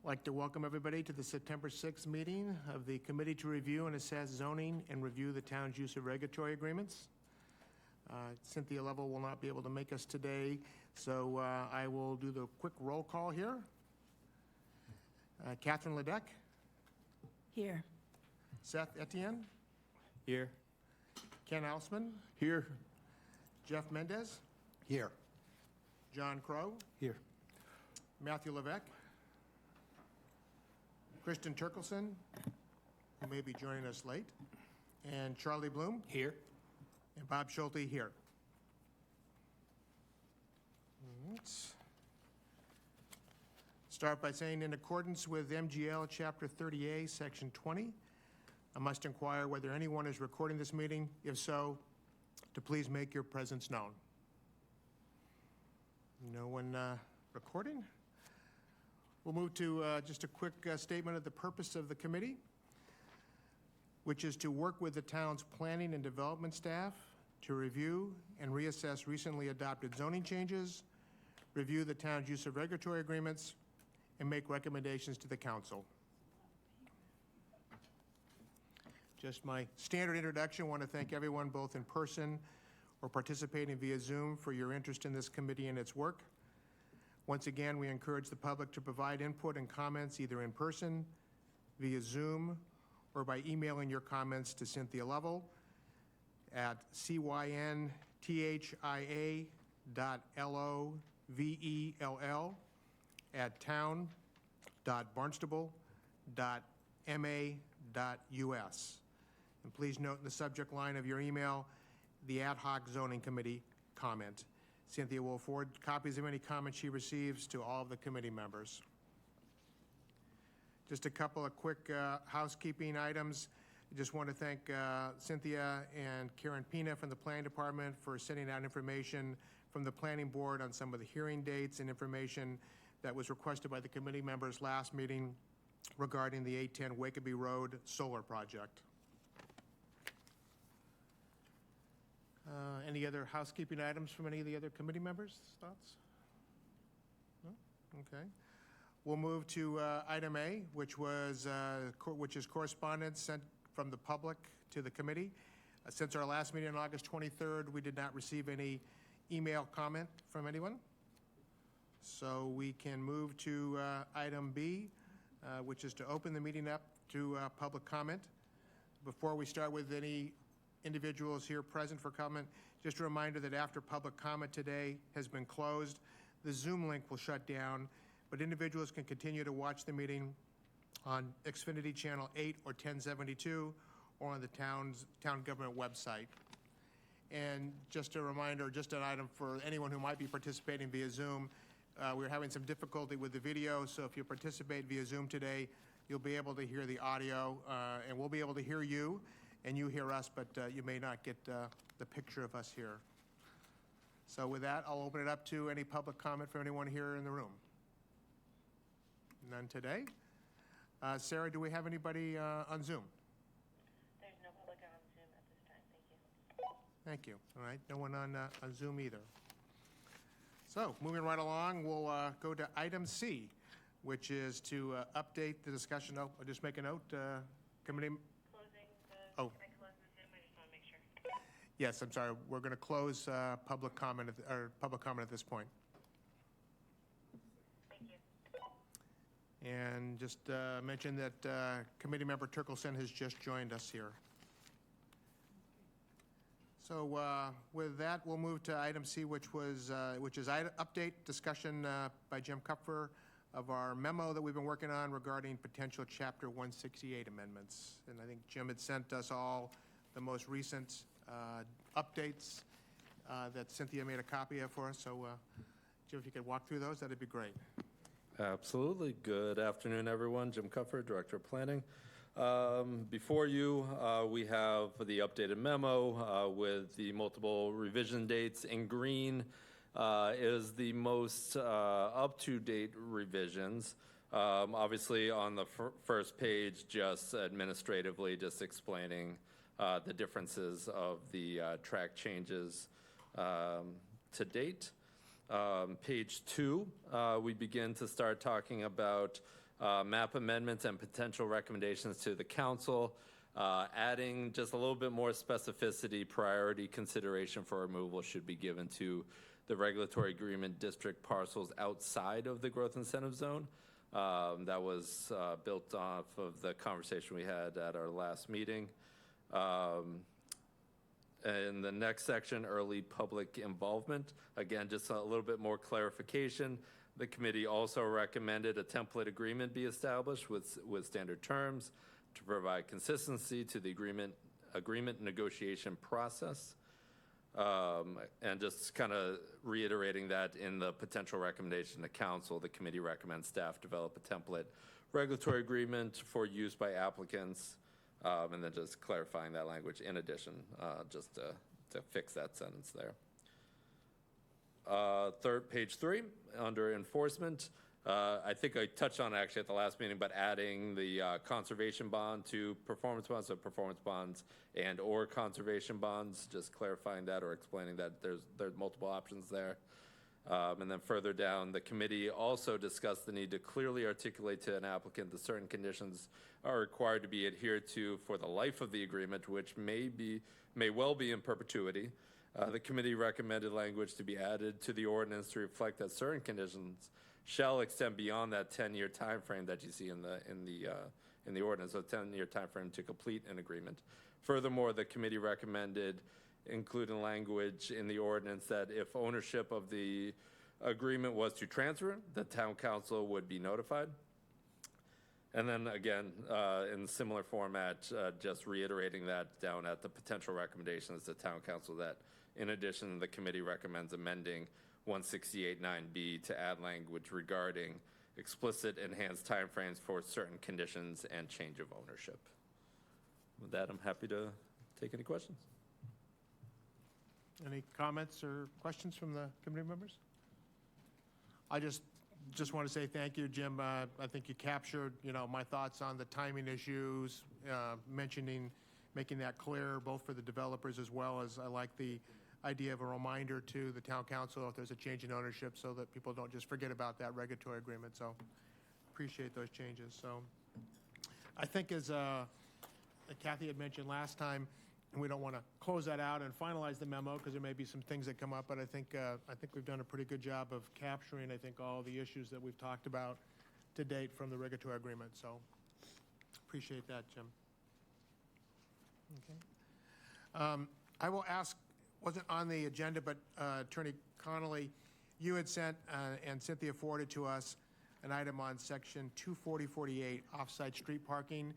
I'd like to welcome everybody to the September 6th meeting of the Committee to Review and Assess Zoning and Review the Town's Use of Regulatory Agreements. Cynthia Lovell will not be able to make us today, so I will do the quick roll call here. Catherine Ledeck. Here. Seth Etienne. Here. Ken Alsman. Here. Jeff Mendez. Here. John Crow. Here. Matthew Levesque. Kristen Turkelson, who may be joining us late, and Charlie Bloom. Here. And Bob Schulte here. Start by saying, in accordance with MGL Chapter 30A, Section 20, I must inquire whether anyone is recording this meeting. If so, to please make your presence known. No one recording? We'll move to just a quick statement of the purpose of the committee, which is to work with the town's planning and development staff to review and reassess recently adopted zoning changes, review the town's use of regulatory agreements, and make recommendations to the council. Just my standard introduction. I want to thank everyone both in person or participating via Zoom for your interest in this committee and its work. Once again, we encourage the public to provide input and comments either in person, via Zoom, or by emailing your comments to Cynthia Lovell at cyn.love@town.barnstable.ma.us. And please note in the subject line of your email, the Ad Hoc Zoning Committee comment. Cynthia will forward copies of any comments she receives to all of the committee members. Just a couple of quick housekeeping items. I just want to thank Cynthia and Karen Pina from the Planning Department for sending out information from the Planning Board on some of the hearing dates and information that was requested by the committee members last meeting regarding the 810 Wakeby Road solar project. Any other housekeeping items from any of the other committee members' thoughts? No? Okay. We'll move to item A, which is correspondence sent from the public to the committee. Since our last meeting on August 23rd, we did not receive any email comment from anyone. So we can move to item B, which is to open the meeting up to public comment. Before we start with any individuals here present for comment, just a reminder that after public comment today has been closed, the Zoom link will shut down, but individuals can continue to watch the meeting on Xfinity Channel 8 or 1072 or on the town government website. And just a reminder, just an item for anyone who might be participating via Zoom, we're having some difficulty with the video, so if you participate via Zoom today, you'll be able to hear the audio, and we'll be able to hear you, and you hear us, but you may not get the picture of us here. So with that, I'll open it up to any public comment from anyone here in the room. None today. Sarah, do we have anybody on Zoom? There's no public on Zoom at this time. Thank you. Thank you. All right, no one on Zoom either. So moving right along, we'll go to item C, which is to update the discussion. Oh, I'll just make a note. Committee. Oh. Can I close the Zoom? I just want to make sure. Yes, I'm sorry. We're going to close public comment at this point. Thank you. And just mention that committee member Turkelson has just joined us here. So with that, we'll move to item C, which is update discussion by Jim Kupfer of our memo that we've been working on regarding potential Chapter 168 amendments. And I think Jim had sent us all the most recent updates that Cynthia made a copy of for us. So Jim, if you could walk through those, that'd be great. Absolutely. Good afternoon, everyone. Jim Kupfer, Director of Planning. Before you, we have the updated memo with the multiple revision dates. In green is the most up-to-date revisions. Obviously, on the first page, just administratively, just explaining the differences of the track changes to date. Page 2, we begin to start talking about map amendments and potential recommendations to the council, adding just a little bit more specificity. Priority consideration for removal should be given to the regulatory agreement district parcels outside of the growth incentive zone. That was built off of the conversation we had at our last meeting. In the next section, early public involvement, again, just a little bit more clarification. The committee also recommended a template agreement be established with standard terms to provide consistency to the agreement negotiation process. And just kind of reiterating that in the potential recommendation to council, the committee recommends staff develop a template regulatory agreement for use by applicants, and then just clarifying that language in addition, just to fix that sentence there. Page 3, under enforcement. I think I touched on it actually at the last meeting, but adding the conservation bond to performance bonds, so performance bonds and or conservation bonds, just clarifying that or explaining that there's multiple options there. And then further down, the committee also discussed the need to clearly articulate to an applicant that certain conditions are required to be adhered to for the life of the agreement, which may well be in perpetuity. The committee recommended language to be added to the ordinance to reflect that certain conditions shall extend beyond that 10-year time frame that you see in the ordinance, so 10-year time frame to complete an agreement. Furthermore, the committee recommended including language in the ordinance that if ownership of the agreement was to transfer, the town council would be notified. And then again, in similar format, just reiterating that down at the potential recommendations to town council that in addition, the committee recommends amending 168.9B to add language regarding explicit enhanced timeframes for certain conditions and change of ownership. With that, I'm happy to take any questions. Any comments or questions from the committee members? I just want to say thank you, Jim. I think you captured, my thoughts on the timing issues, making that clear both for the developers as well as I like the idea of a reminder to the town council if there's a change in ownership so that people don't just forget about that regulatory agreement. So appreciate those changes. So I think as Kathy had mentioned last time, and we don't want to close that out and finalize the memo because there may be some things that come up, but I think we've done a pretty good job of capturing, all the issues that we've talked about to date from the regulatory agreement. So appreciate that, Jim. Okay. I will ask, wasn't on the agenda, but Attorney Connolly, you had sent and Cynthia forwarded to us an item on section 24048, off-site street parking.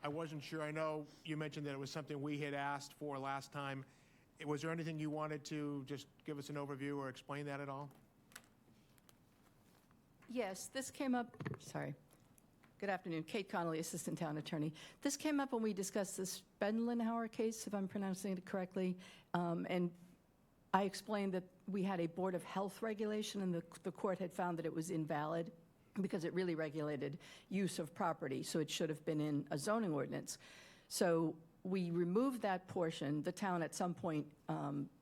I wasn't sure. I know you mentioned that it was something we had asked for last time. Was there anything you wanted to just give us an overview or explain that at all? Yes, this came up, sorry. Good afternoon, Kate Connolly, Assistant Town Attorney. This came up when we discussed the Spendenhauer case, if I'm pronouncing it correctly. And I explained that we had a Board of Health regulation and the court had found that it was invalid because it really regulated use of property, so it should have been in a zoning ordinance. So we removed that portion. The town at some point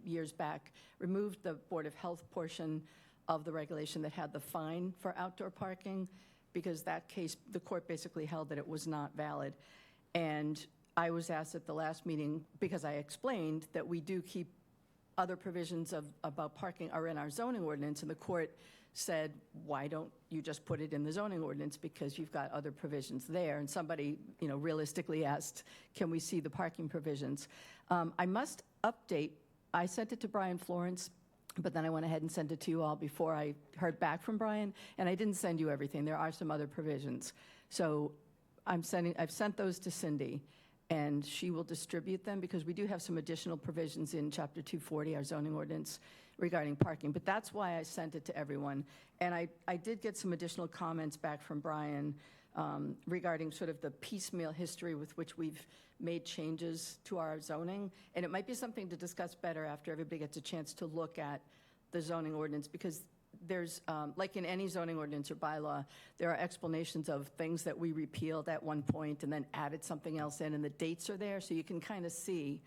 years back removed the Board of Health portion of the regulation that had the fine for outdoor parking because that case, the court basically held that it was not valid. And I was asked at the last meeting, because I explained that we do keep other provisions about parking are in our zoning ordinance, and the court said, why don't you just put it in the zoning ordinance because you've got other provisions there? And somebody, realistically asked, can we see the parking provisions? I must update, I sent it to Brian Florence, but then I went ahead and sent it to you all before I heard back from Brian, and I didn't send you everything. There are some other provisions. So I've sent those to Cindy, and she will distribute them because we do have some additional provisions in Chapter 240, our zoning ordinance, regarding parking. But that's why I sent it to everyone. And I did get some additional comments back from Brian regarding sort of the piecemeal history with which we've made changes to our zoning. And it might be something to discuss better after everybody gets a chance to look at the zoning ordinance, because there's, like in any zoning ordinance or bylaw, there are explanations of things that we repealed at one point and then added something else in, and the dates are there, so you can kind of see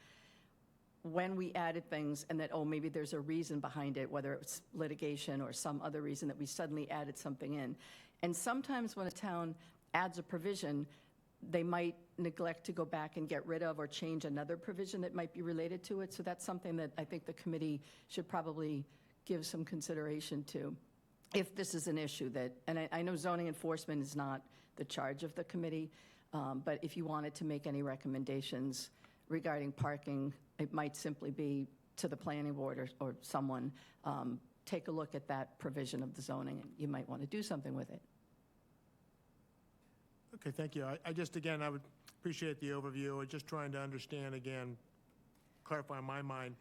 when we added things and that, maybe there's a reason behind it, whether it's litigation or some other reason that we suddenly added something in. And sometimes when a town adds a provision, they might neglect to go back and get rid of or change another provision that might be related to it. So that's something that I think the committee should probably give some consideration to, if this is an issue that, and I know zoning enforcement is not the charge of the committee, but if you wanted to make any recommendations regarding parking, it might simply be to the planning board or someone, take a look at that provision of the zoning, and you might want to do something with it. Okay, thank you. I just, again, I would appreciate the overview. I'm just trying to understand, again, clarify in my mind,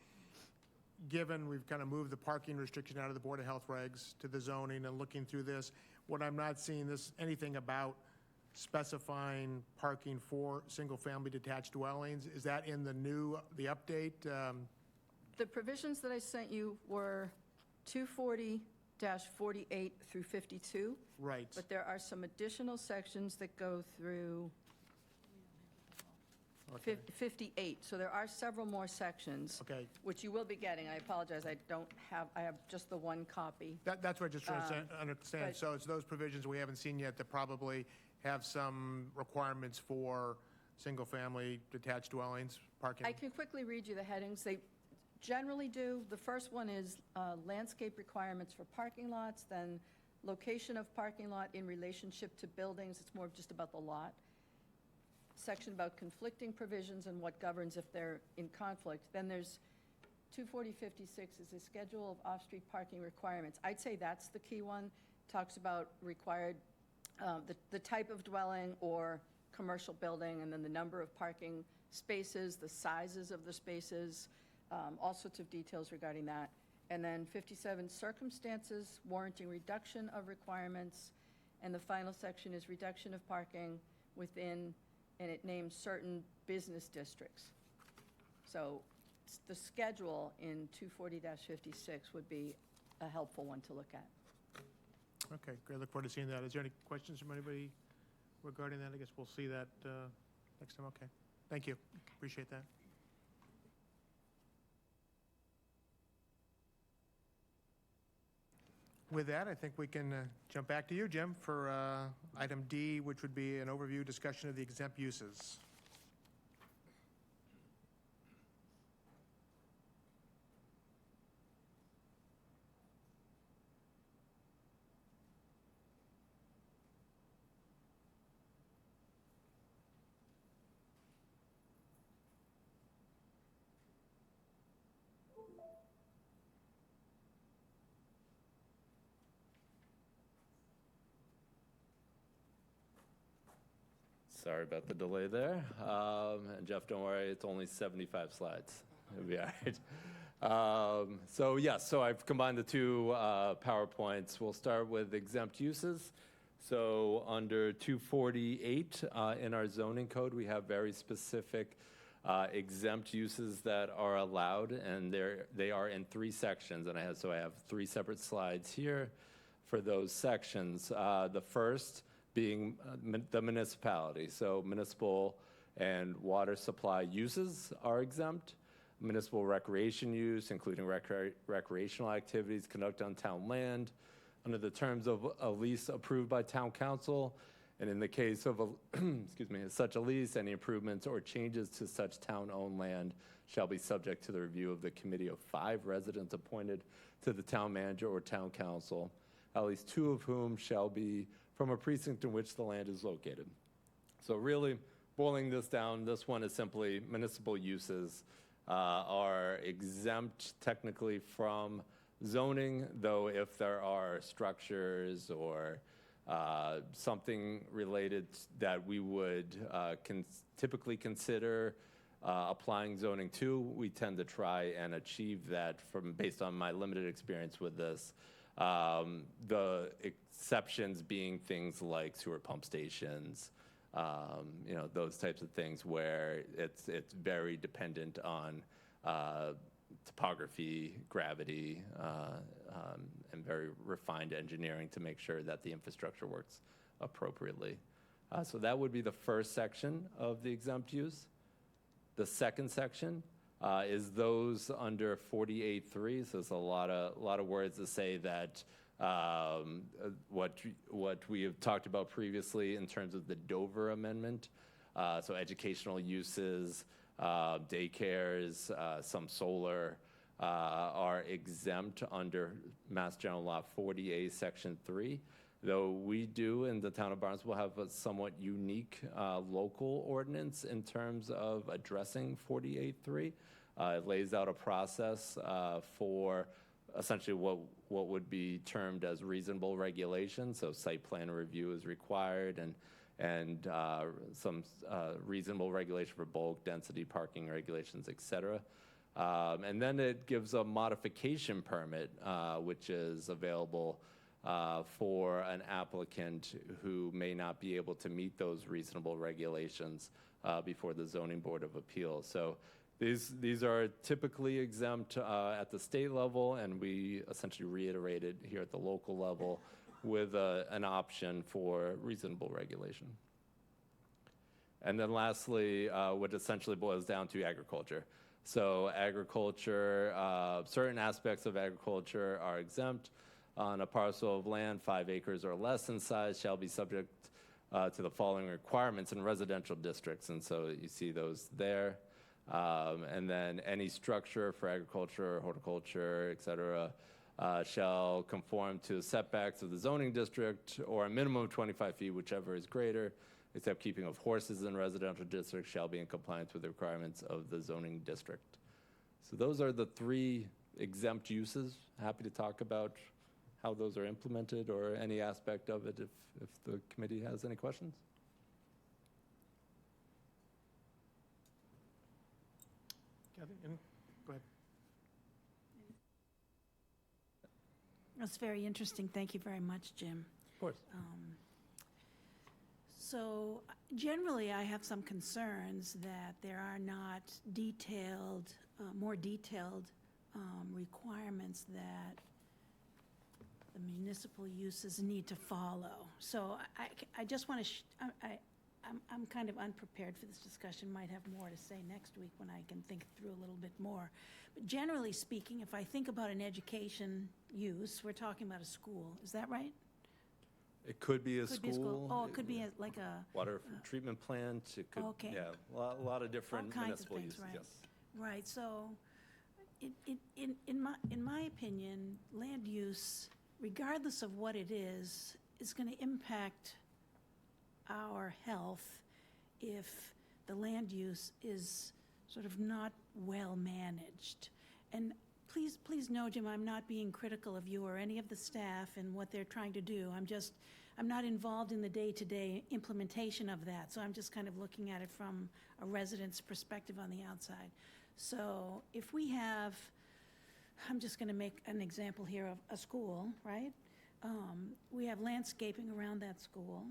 given we've kind of moved the parking restriction out of the Board of Health regs to the zoning and looking through this, what I'm not seeing this, anything about specifying parking for single-family detached dwellings. Is that in the update? The provisions that I sent you were 240-48 through 52. Right. But there are some additional sections that go through Okay. 58. So there are several more sections, Okay. which you will be getting. I apologize, I have just the one copy. That's what I just trying to understand. but- So it's those provisions we haven't seen yet that probably have some requirements for single-family detached dwellings, parking? I can quickly read you the headings. They generally do. The first one is landscape requirements for parking lots, then location of parking lot in relationship to buildings. It's more just about the lot. Section about conflicting provisions and what governs if they're in conflict. Then there's 24056 is a schedule of off-street parking requirements. I'd say that's the key one. Talks about required, the type of dwelling or commercial building, and then the number of parking spaces, the sizes of the spaces, all sorts of details regarding that. And then 57, circumstances warranting reduction of requirements. And the final section is reduction of parking within, and it names certain business districts. So the schedule in 240-56 would be a helpful one to look at. Okay, great. Look forward to seeing that. Is there any questions from anybody regarding that? I guess we'll see that next time. Okay. Thank you. Appreciate that. With that, I think we can jump back to you, Jim, for item D, which would be an overview discussion of the exempt uses. Sorry about the delay there. And Jeff, don't worry, it's only 75 slides. It'll be all right. So I've combined the two PowerPoints. We'll start with exempt uses. So under 248 in our zoning code, we have very specific exempt uses that are allowed, and they are in 3 sections. And I have 3 separate slides here for those sections. The first being the municipality. So municipal and water supply uses are exempt. Municipal recreation use, including recreational activities conducted on town land, under the terms of a lease approved by town council. And in the case of such a lease, any improvements or changes to such town-owned land shall be subject to the review of the committee of 5 residents appointed to the town manager or town council, at least 2 of whom shall be from a precinct in which the land is located. So really, boiling this down, this one is simply municipal uses are exempt technically from zoning, though if there are structures or something related that we would typically consider applying zoning to, we tend to try and achieve that based on my limited experience with this. The exceptions being things like sewer pump stations, those types of things where it's very dependent on topography, gravity, and very refined engineering to make sure that the infrastructure works appropriately. So that would be the first section of the exempt use. The second section is those under 48.3. So it's a lot of words to say that what we have talked about previously in terms of the Dover Amendment. So educational uses, daycares, some solar are exempt under Mass General Law 40A, Section 3. Though we do in the town of Barnstable have a somewhat unique local ordinance in terms of addressing 48.3. It lays out a process for essentially what would be termed as reasonable regulation. So site plan review is required, and some reasonable regulation for bulk density, parking regulations, et cetera. And then it gives a modification permit, which is available for an applicant who may not be able to meet those reasonable regulations before the Zoning Board of Appeals. So these are typically exempt at the state level, and we essentially reiterate it here at the local level with an option for reasonable regulation. And then lastly, what essentially boils down to agriculture. So agriculture, certain aspects of agriculture are exempt. On a parcel of land 5 acres or less in size shall be subject to the following requirements in residential districts. And so you see those there. And then any structure for agriculture, horticulture, et cetera, shall conform to setbacks of the zoning district or a minimum of 25 feet, whichever is greater, except keeping of horses in residential districts shall be in compliance with the requirements of the zoning district. So those are the 3 exempt uses. Happy to talk about how those are implemented or any aspect of it if the committee has any questions. Kathy, go ahead. That's very interesting. Thank you very much, Jim. Of course. So generally, I have some concerns that there are not detailed, more detailed requirements that the municipal uses need to follow. So I just want to, I'm kind of unprepared for this discussion, might have more to say next week when I can think through a little bit more. But generally speaking, if I think about an education use, we're talking about a school, is that right? It could be a Could school. be a school. Oh, it could be like a. Water treatment plant. It could, Okay. yeah, a lot of different All kinds of municipal things, uses. right. Yes. Right, so in my opinion, land use, regardless of what it is going to impact our health if the land use is sort of not well managed. And please know, Jim, I'm not being critical of you or any of the staff and what they're trying to do. I'm not involved in the day-to-day implementation of that, so I'm just kind of looking at it from a resident's perspective on the outside. So if we have, I'm just going to make an example here of a school, right? We have landscaping around that school,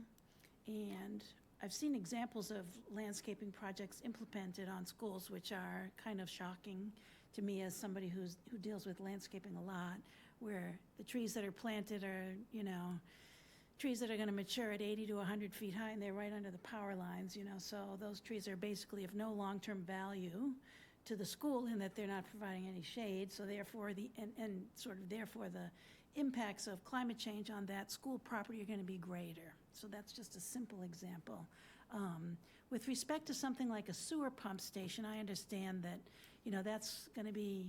and I've seen examples of landscaping projects implemented on schools, which are kind of shocking to me as somebody who deals with landscaping a lot, where the trees that are planted are, trees that are going to mature at 80 to 100 feet high, and they're right under the power lines, so those trees are basically of no long-term value to the school in that they're not providing any shade, so therefore therefore the impacts of climate change on that school property are going to be greater. So that's just a simple example. With respect to something like a sewer pump station, I understand that, that's going to be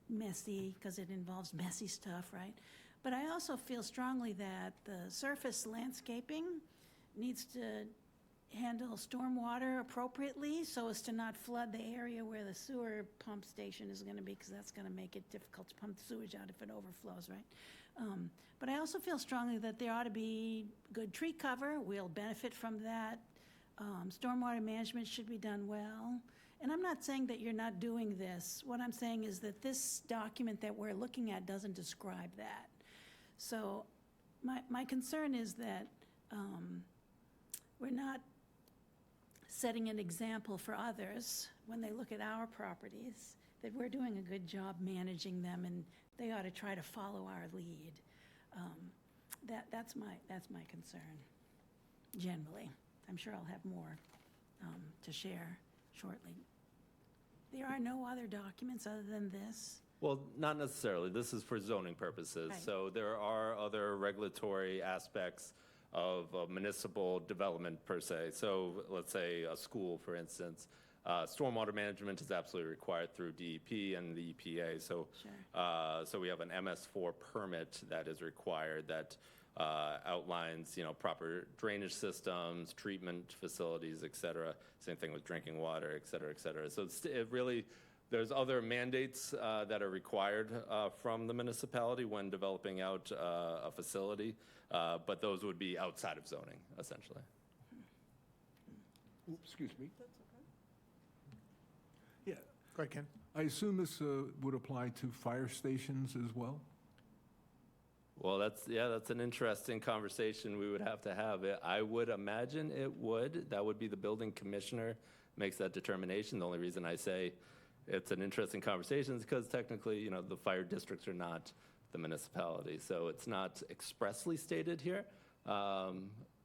messy because it involves messy stuff, right? But I also feel strongly that the surface landscaping needs to handle stormwater appropriately so as to not flood the area where the sewer pump station is going to be, because that's going to make it difficult to pump the sewage out if it overflows, right? But I also feel strongly that there ought to be good tree cover. We'll benefit from that. Stormwater management should be done well. And I'm not saying that you're not doing this. What I'm saying is that this document that we're looking at doesn't describe that. So my concern is that we're not setting an example for others when they look at our properties, that we're doing a good job managing them, and they ought to try to follow our lead. That's my concern, generally. I'm sure I'll have more to share shortly. There are no other documents other than this Well, not necessarily. This is for zoning purposes. Right. So there are other regulatory aspects of municipal development per se. So let's say a school, for instance. Stormwater management is absolutely required through DEP and the EPA. So, Sure. so we have an MS4 permit that is required that outlines, proper drainage systems, treatment facilities, et cetera. Same thing with drinking water, et cetera, et cetera. So it really, there's other mandates that are required from the municipality when developing out a facility, but those would be outside of zoning, essentially. Oops, excuse me. Yeah, Go ahead, Ken. I assume this would apply to fire stations as well? Well, that's an interesting conversation we would have to have. I would imagine it would. That would be the building commissioner makes that determination. The only reason I say it's an interesting conversation is because technically, the fire districts are not the municipality, so it's not expressly stated here.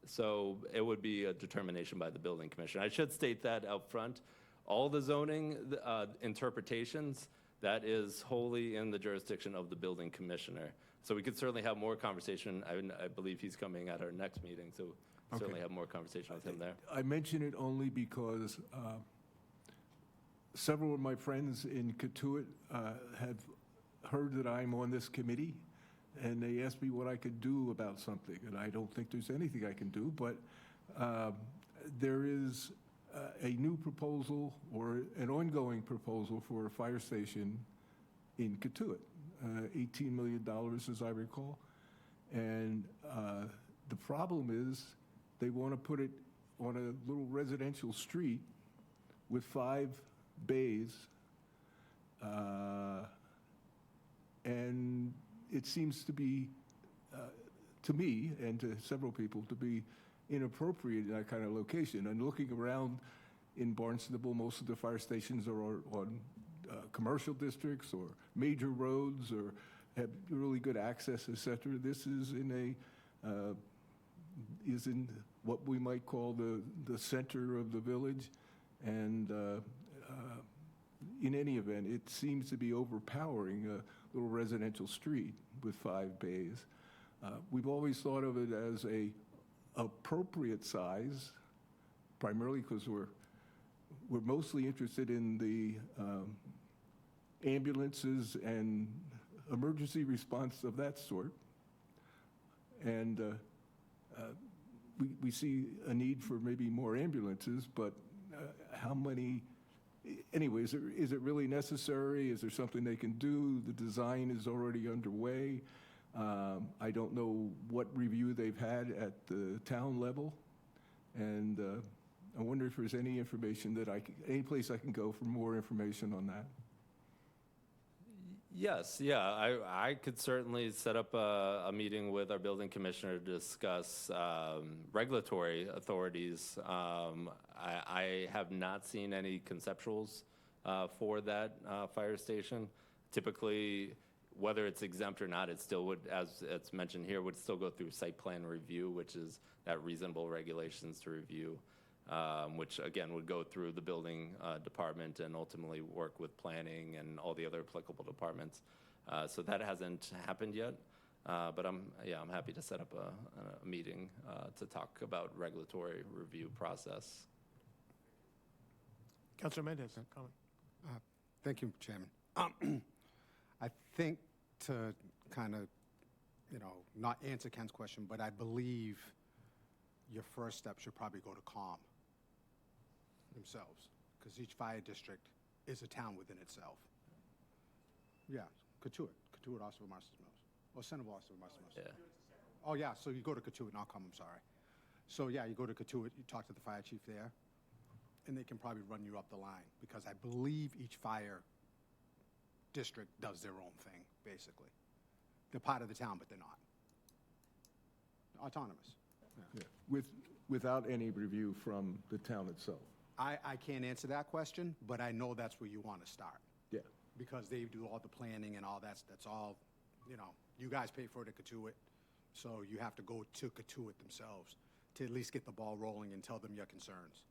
So it would be a determination by the building commissioner. I should state that up front. All the zoning interpretations, that is wholly in the jurisdiction of the building commissioner. So we could certainly have more conversation. I believe he's coming at our next meeting, so certainly have more conversation with him there. I mention it only because several of my friends in Katuitt have heard that I'm on this committee, and they asked me what I could do about something, and I don't think there's anything I can do, but there is a new proposal or an ongoing proposal for a fire station in Katuitt, $18 million as I recall. And the problem is they want to put it on a little residential street with 5 bays. And it seems to be, to me and to several people, to be inappropriate in that kind of location. And looking around in Barnstable, most of the fire stations are on commercial districts or major roads or have really good access, et cetera. This is in what we might call the center of the village. And in any event, it seems to be overpowering a little residential street with 5 bays. We've always thought of it as a appropriate size, primarily because we're mostly interested in the ambulances and emergency response of that sort. And we see a need for maybe more ambulances, but how many? Anyway, is it really necessary? Is there something they can do? The design is already underway. I don't know what review they've had at the town level, and I wonder if there's any information any place I can go for more information on that. Yes, yeah, I could certainly set up a meeting with our building commissioner to discuss regulatory authorities. I have not seen any conceptuals for that fire station. Typically, whether it's exempt or not, it still would, as it's mentioned here, would still go through site plan review, which is that reasonable regulations to review, which again would go through the building department and ultimately work with planning and all the other applicable departments. So that hasn't happened yet, but I'm happy to set up a meeting to talk about regulatory review process. Councilor Mendez, comment. Thank you, Chairman. I think to kind of, not answer Ken's question, but I believe your first step should probably go to COM themselves, because each fire district is a town within itself. Yeah, Katuitt, Ossipee, Marsters Mills, or Centerville, Ossipee, Marsters Mills. Yeah. Oh, yeah, so you go to Katuitt, not COM, I'm sorry. So, yeah, you go to Katuitt, you talk to the fire chief there, and they can probably run you up the line, because I believe each fire district does their own thing, basically. They're part of the town, but they're not. Autonomous. Yeah. Without any review from the town itself. I can't answer that question, but I know that's where you want to start, Yeah. because they do all the planning and all that. That's all, you guys pay for it at Katuitt, so you have to go to Katuitt themselves to at least get the ball rolling and tell them your concerns.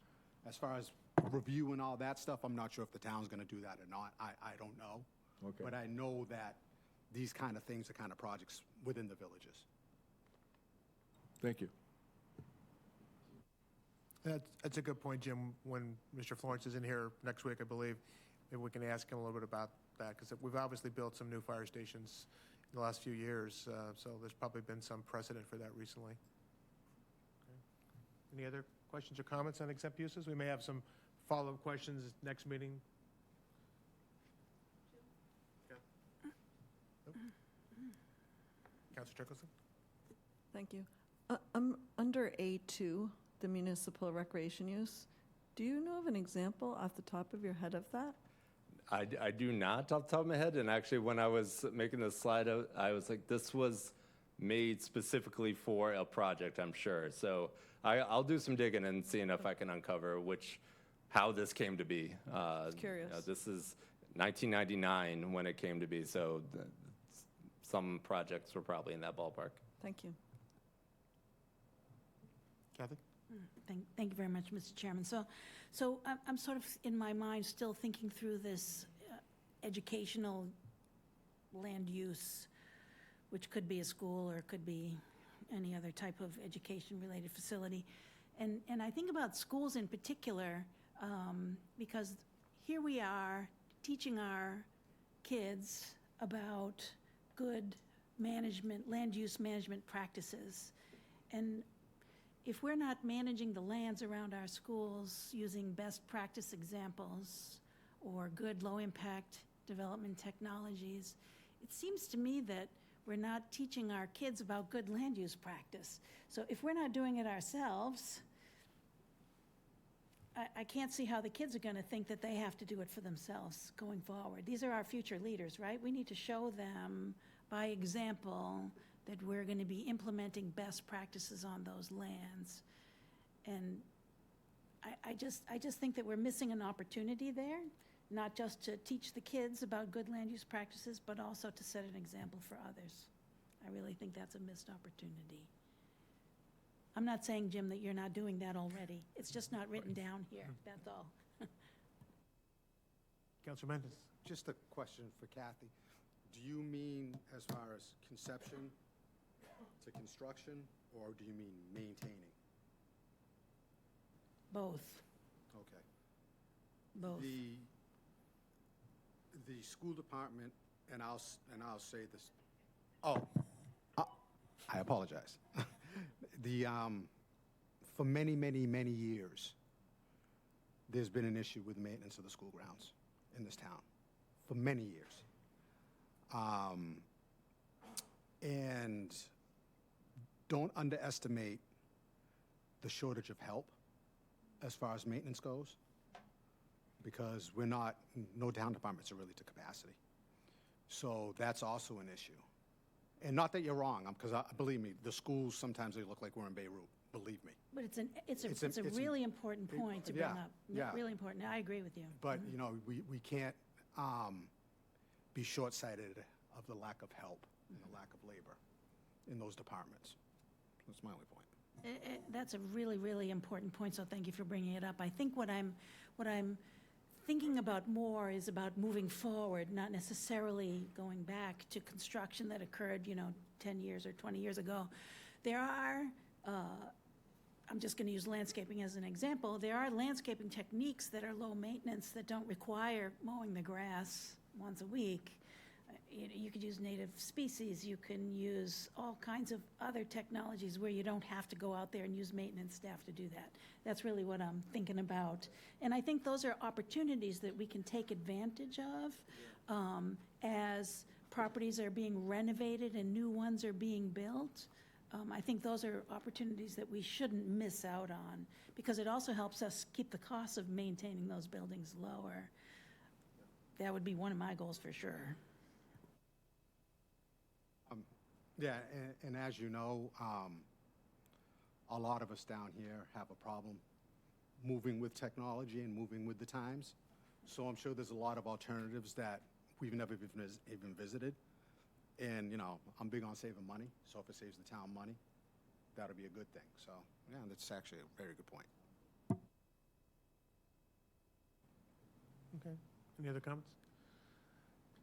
As far as review and all that stuff, I'm not sure if the town's going to do that or not. I don't know. Okay. But I know that these kind of things are kind of projects within the villages. Thank you. That's a good point, Jim. When Mr. Florence is in here next week, I believe, maybe we can ask him a little bit about that, because we've obviously built some new fire stations in the last few years, so there's probably been some precedent for that recently. Okay. Any other questions or comments on exempt uses? We may have some follow-up questions next meeting. Yeah. Nope. Councilor Nicholson? Thank you. Under A2, the municipal recreation use, do you know of an example off the top of your head of that? I do not off the top of my head, and actually when I was making this slide, I was like, this was made specifically for a project, I'm sure. So I'll do some digging and seeing if I can uncover how this came to be. Curious. This is 1999 when it came to be, so some projects were probably in that ballpark. Thank you. Kathy? Thank you very much, Mr. Chairman. So I'm sort of, in my mind, still thinking through this educational land use, which could be a school or it could be any other type of education-related facility. And I think about schools in particular, because here we are teaching our kids about good management, land use management practices. And if we're not managing the lands around our schools using best practice examples or good low-impact development technologies, it seems to me that we're not teaching our kids about good land use practice. So if we're not doing it ourselves, I can't see how the kids are going to think that they have to do it for themselves going forward. These are our future leaders, right? We need to show them by example that we're going to be implementing best practices on those lands. And I just think that we're missing an opportunity there, not just to teach the kids about good land use practices, but also to set an example for others. I really think that's a missed opportunity. I'm not saying, Jim, that you're not doing that already. It's just not written down here, that's all. Councilor Mendez? Just a question for Kathy. Do you mean as far as conception to construction, or do you mean maintaining? Both, Okay. both. The school department, and I'll say this, I apologize. For many, many, many years, there's been an issue with maintenance of the school grounds in this town, for many years. And don't underestimate the shortage of help as far as maintenance goes, because no town departments are really to capacity. So that's also an issue. And not that you're wrong, because believe me, the schools, sometimes they look like we're in Beirut, believe me. But it's a really important point to bring yeah, up. yeah. Really important, I agree with you. But, we can't be short-sighted of the lack of help and the lack of labor in those departments. That's my only point. That's a really, really important point, so thank you for bringing it up. I think what I'm thinking about more is about moving forward, not necessarily going back to construction that occurred, 10 years or 20 years ago. There are, I'm just going to use landscaping as an example, there are landscaping techniques that are low maintenance that don't require mowing the grass once a week. You could use native species, you can use all kinds of other technologies where you don't have to go out there and use maintenance staff to do that. That's really what I'm thinking about. And I think those are opportunities that we can take advantage of as properties are being renovated and new ones are being built. I think those are opportunities that we shouldn't miss out on, because it also helps us keep the costs of maintaining those buildings lower. That would be one of my goals for sure. Yeah, and as you know, a lot of us down here have a problem moving with technology and moving with the times. So I'm sure there's a lot of alternatives that we've never even visited. And, I'm big on saving money, so if it saves the town money, that'll be a good thing. So, yeah, that's actually a very good point. Okay. Any other comments?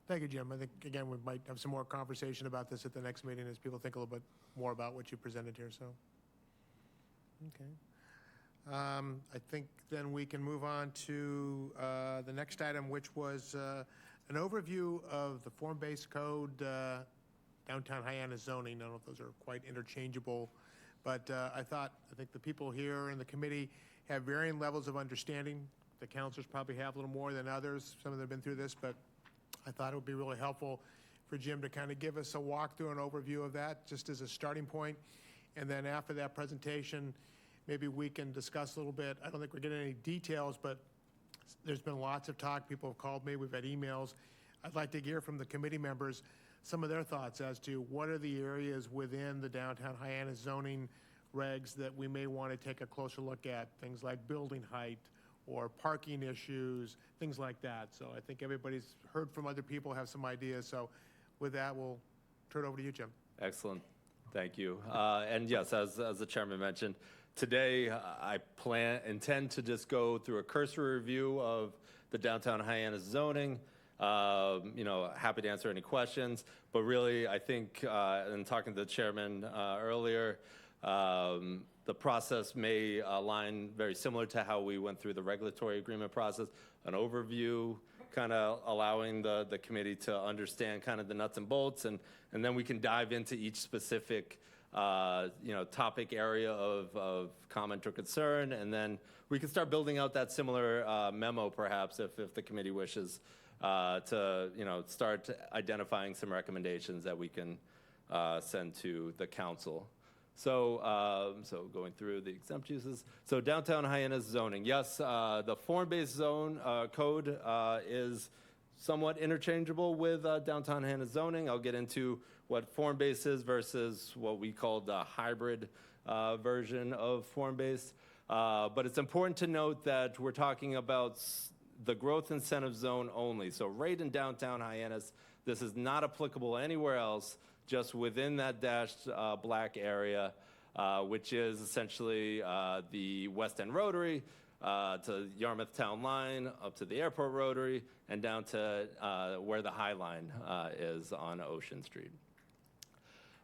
Thank you, Jim. I think, again, we might have some more conversation about this at the next meeting as people think a little bit more about what you presented here, so. Okay. I think then we can move on to the next item, which was an overview of the form-based code, downtown Hyannis zoning. I don't know if those are quite interchangeable, but I think the people here in the committee have varying levels of understanding. The councilors probably have a little more than others. Some of them have been through this, but I thought it would be really helpful for Jim to kind of give us a walkthrough and overview of that, just as a starting point. And then after that presentation, maybe we can discuss a little bit. I don't think we're getting any details, but there's been lots of talk. People have called me. We've had emails. I'd like to hear from the committee members some of their thoughts as to what are the areas within the downtown Hyannis zoning regs that we may want to take a closer look at, things like building height or parking issues, things like that. So I think everybody's heard from other people, have some ideas. So with that, we'll turn it over to you, Jim. Excellent. Thank you. And yes, as the chairman mentioned, today I intend to just go through a cursory review of the downtown Hyannis zoning. Happy to answer any questions, but really I think, in talking to the chairman earlier, the process may align very similar to how we went through the regulatory agreement process, an overview, kind of allowing the committee to understand kind of the nuts and bolts, and then we can dive into each specific topic area of comment or concern, and then we can start building out that similar memo perhaps if the committee wishes to start identifying some recommendations that we can send to the council. So going through the exempt uses. So downtown Hyannis zoning. Yes, the form-based zone code is somewhat interchangeable with downtown Hyannis zoning. I'll get into what form-based is versus what we call the hybrid version of form-based. But it's important to note that we're talking about the growth incentive zone only. So right in downtown Hyannis, this is not applicable anywhere else, just within that dashed black area, which is essentially the West End Rotary, to Yarmouth Town Line, up to the Airport Rotary, and down to where the High Line is on Ocean Street.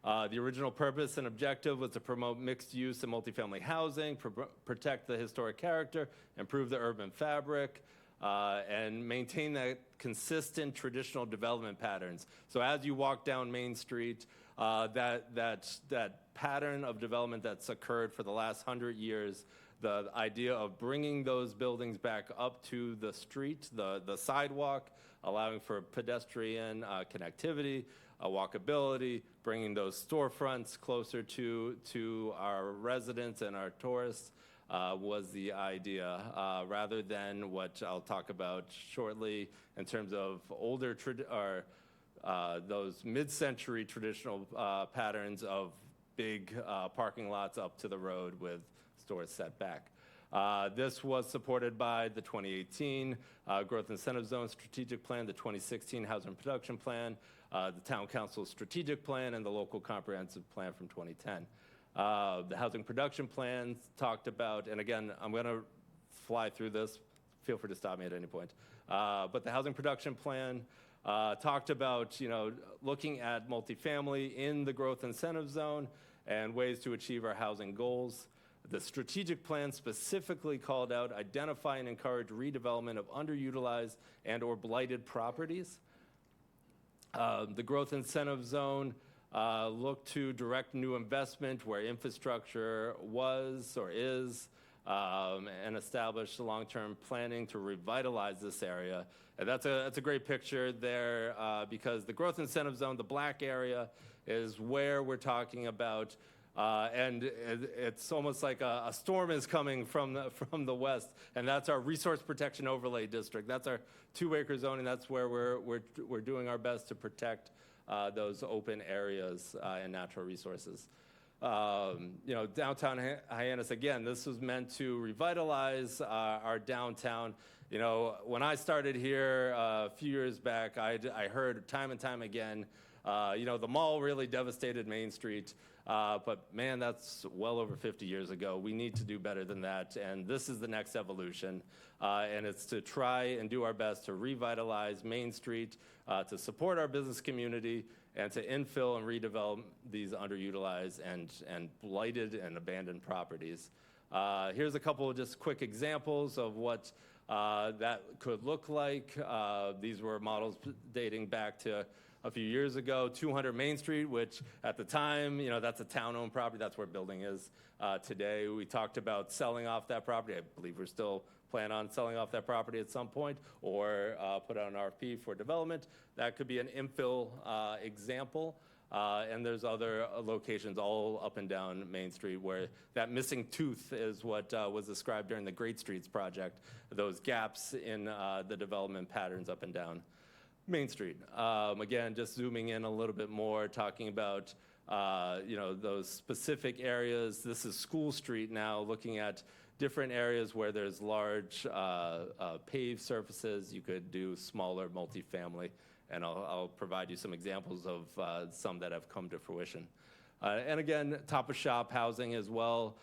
The original purpose and objective was to promote mixed use and multifamily housing, protect the historic character, improve the urban fabric, and maintain that consistent traditional development patterns. So as you walk down Main Street, that pattern of development that's occurred for the last 100 years, the idea of bringing those buildings back up to the street, the sidewalk, allowing for pedestrian connectivity, walkability, bringing those storefronts closer to our residents and our tourists, was the idea, rather than what I'll talk about shortly in terms of older those mid-century traditional patterns of big parking lots up to the road with stores set back. This was supported by the 2018 Growth Incentive Zone Strategic Plan, the 2016 Housing Production Plan, the Town Council's Strategic Plan, and the Local Comprehensive Plan from 2010. The housing production plans talked about, and again, I'm going to fly through this. Feel free to stop me at any point. But the housing production plan talked about, looking at multifamily in the growth incentive zone and ways to achieve our housing goals. The strategic plan specifically called out identify and encourage redevelopment of underutilized and or blighted properties. The growth incentive zone look to direct new investment where infrastructure was or is, and establish long-term planning to revitalize this area. And that's a great picture there, because the growth incentive zone, the black area, is where we're talking about, and it's almost like a storm is coming from the west, and that's our resource protection overlay district. That's our 2-acre zoning. That's where we're doing our best to protect those open areas and natural resources. Downtown Hyannis, again, this was meant to revitalize our downtown You know, when I started here a few years back, I heard time and time again, you know, the mall really devastated Main Street. But man, that's well over 50 years ago. We need to do better than that. And this is the next evolution. And it's to try and do our best to revitalize Main Street, to support our business community, and to infill and redevelop these underutilized and blighted and abandoned properties. Here's a couple of just quick examples of what that could look like. These were models dating back to a few years ago. 200 Main Street, which at the time, you know, that's a town-owned property. That's where building is today. We talked about selling off that property. I believe we're still planning on selling off that property at some point, or put out an RFP for development. That could be an infill example. And there's other locations all up and down Main Street where that missing tooth is what was described during the Great Streets project, those gaps in the development patterns up and down Main Street. Again, just zooming in a little bit more, talking about you know, those specific areas. This is School Street now, looking at different areas where there's large paved surfaces. You could do smaller multifamily, and I'll provide you some examples of some that have come to fruition. And again, top of shop housing as well,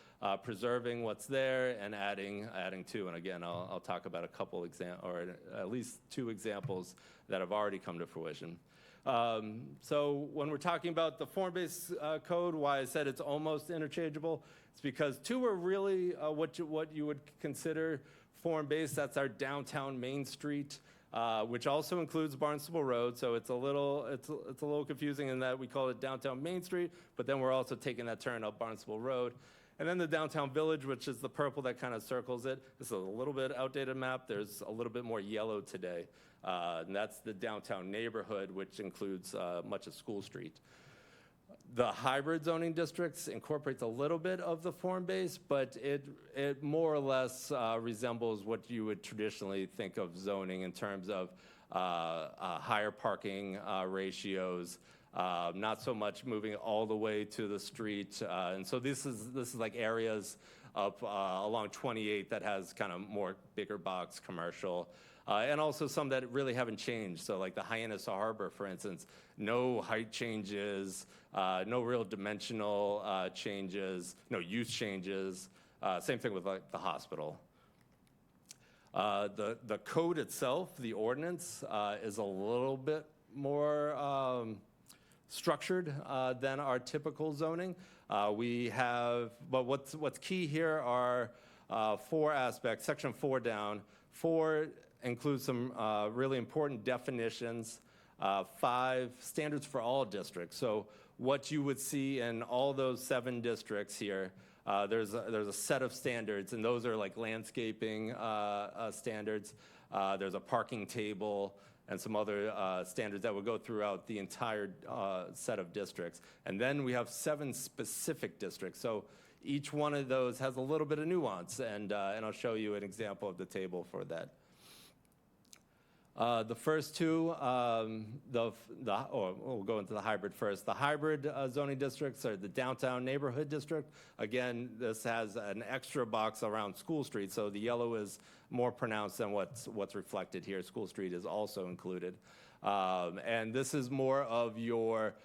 preserving what's there and adding to. And again, I'll talk about a couple or at least 2 examples that have already come to fruition. So when we're talking about the form-based code, why I said it's almost interchangeable, it's because 2 are really what you would consider form-based. That's our downtown Main Street, which also includes Barnstable Road. So it's a little confusing in that we call it downtown Main Street, but then we're also taking that turn up Barnstable Road. And then the downtown village, which is the purple that kind of circles it. This is a little bit outdated map. There's a little bit more yellow today. And that's the downtown neighborhood, which includes much of School Street. The hybrid zoning districts incorporates a little bit of the form-based, but it more or less resembles what you would traditionally think of zoning in terms of higher parking ratios, not so much moving all the way to the street. And so this is like areas up along 28 that has kind of more bigger box commercial. And also some that really haven't changed. So like the Hyannis Harbor, for instance, no height changes, no real dimensional changes, no use changes. Same thing with like the hospital. The code itself, the ordinance, is a little bit more structured than our typical zoning. But what's key here are 4 aspects. Section 4 down. 4 includes some really important definitions. 5, standards for all districts. So what you would see in all those 7 districts here, there's a set of standards, and those are like landscaping standards. There's a parking table and some other standards that would go throughout the entire set of districts. And then we have 7 specific districts. So each one of those has a little bit of nuance, and I'll show you an example of the table for that. The first 2, we'll go into the hybrid first. The hybrid zoning districts are the downtown neighborhood district. Again, this has an extra box around School Street, so the yellow is more pronounced than what's reflected here. School Street is also included. And this is more of your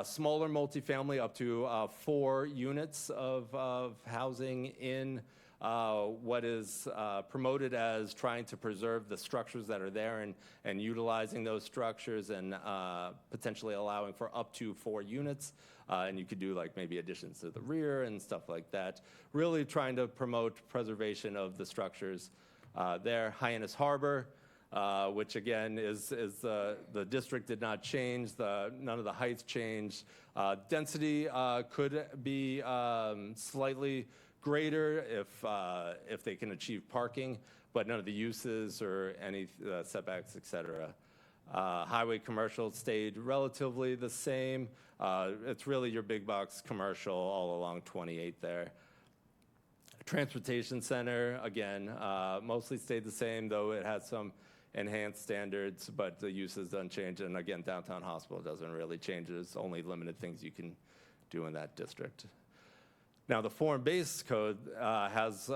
smaller multifamily up to 4 units of housing in what is promoted as trying to preserve the structures that are there and utilizing those structures and potentially allowing for up to 4 units. And you could do like maybe additions to the rear and stuff like that. Really trying to promote preservation of the structures there. Hyannis Harbor, which again is the district did not change. None of the heights changed. Density could be slightly greater if they can achieve parking, but none of the uses or any setbacks, et cetera. Highway commercial stayed relatively the same. It's really your big box commercial all along 28 there. Transportation center, again, mostly stayed the same, though it has some enhanced standards, but the uses don't change. And again, downtown hospital doesn't really change. There's only limited things you can do in that district. Now, the form-based code has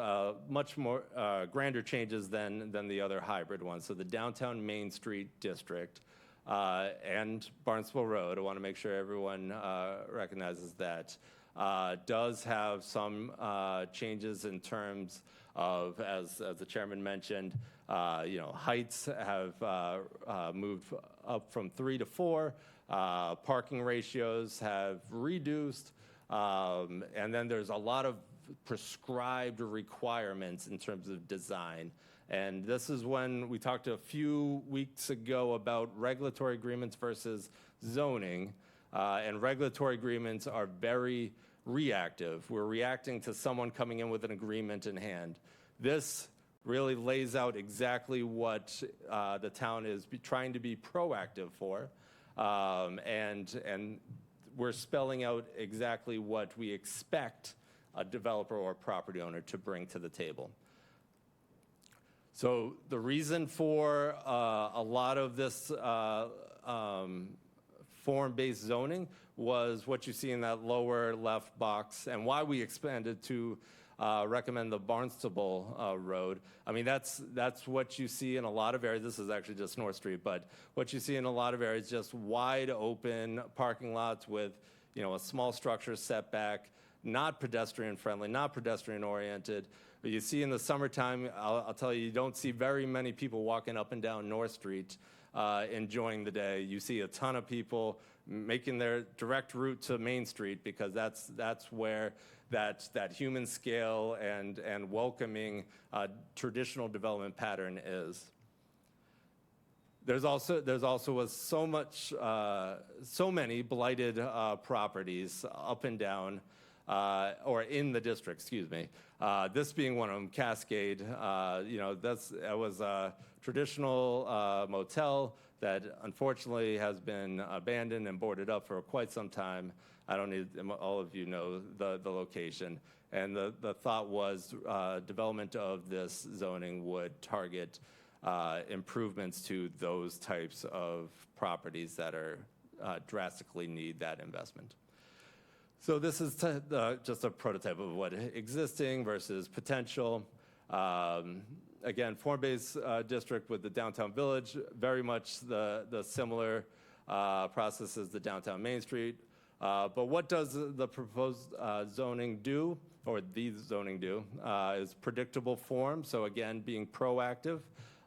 much more grander changes than the other hybrid ones. So the downtown Main Street district and Barnstable Road, I want to make sure everyone recognizes that, does have some changes in terms of, as the chairman mentioned, heights have moved up from 3 to 4, parking ratios have reduced, and then there's a lot of prescribed requirements in terms of design. And this is when we talked a few weeks ago about regulatory agreements versus zoning. And regulatory agreements are very reactive. We're reacting to someone coming in with an agreement in hand. This really lays out exactly what the town is trying to be proactive for. And we're spelling out exactly what we expect a developer or property owner to bring to the table. So the reason for a lot of this form-based zoning was what you see in that lower left box, and why we expanded to recommend the Barnstable Road. I mean, that's what you see in a lot of areas. This is actually just North Street, but what you see in a lot of areas, just wide open parking lots with, a small structure setback, not pedestrian friendly, not pedestrian oriented. But you see in the summertime, I'll tell you, you don't see very many people walking up and down North Street enjoying the day. You see a ton of people making their direct route to Main Street because that's where that human scale and welcoming traditional development pattern is. There's also so many blighted properties up and down, or in the district, excuse me. This being one of them, Cascade. That was a traditional motel that unfortunately has been abandoned and boarded up for quite some time. I don't need, all of you know the location. And the thought was development of this zoning would target improvements to those types of properties that are drastically need that investment. So this is just a prototype of what existing versus potential. Again, form-based district with the downtown village, very much the similar process as the downtown Main Street. But what does the proposed zoning do, or the zoning do, is predictable form. So again, being proactive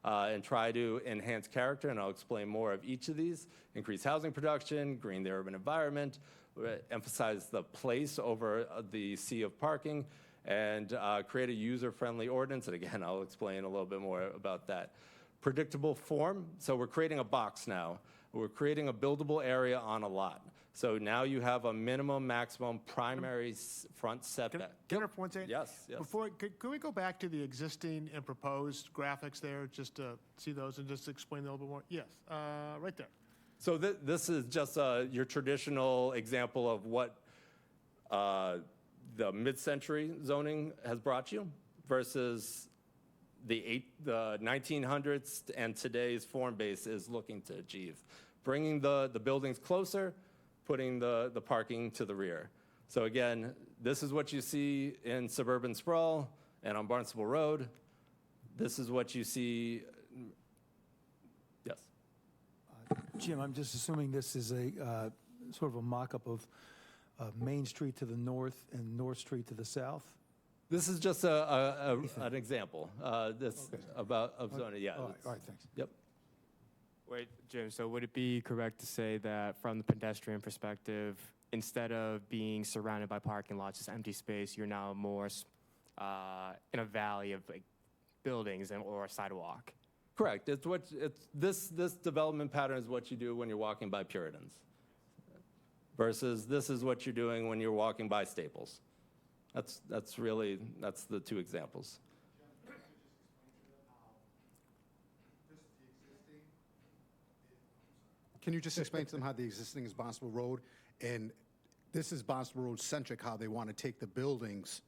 and try to enhance character, and I'll explain more of each of these. Increase housing production, green the urban environment, emphasize the place over the sea of parking, and create a user-friendly ordinance. And again, I'll explain a little bit more about that. Predictable form, so we're creating a box now. We're creating a buildable area on a lot. So now you have a minimum, maximum primary front setback. Can I interrupt one second? Yes, yes. Could we go back to the existing and proposed graphics there, just to see those and just explain a little bit more? Yes, right there. So this is just your traditional example of what the mid-century zoning has brought you versus the 1900s and today's form base is looking to achieve. Bringing the buildings closer, putting the parking to the rear. So again, this is what you see in suburban sprawl and on Barnstable Road. This is what you see, yes. Jim, I'm just assuming this is a sort of a mock-up of Main Street to the north and North Street to the south? This is just an example. This Okay. of zoning, yeah. All right, thanks. Yep. Wait, Jim, so would it be correct to say that from the pedestrian perspective, instead of being surrounded by parking lots, just empty space, you're now more in a valley of buildings or a sidewalk? Correct. This development pattern is what you do when you're walking by Puritans versus this is what you're doing when you're walking by Staples. That's the two examples. Can you just explain to them how the existing is Barnstable Road, and this is Barnstable Road centric, how they want to take the buildings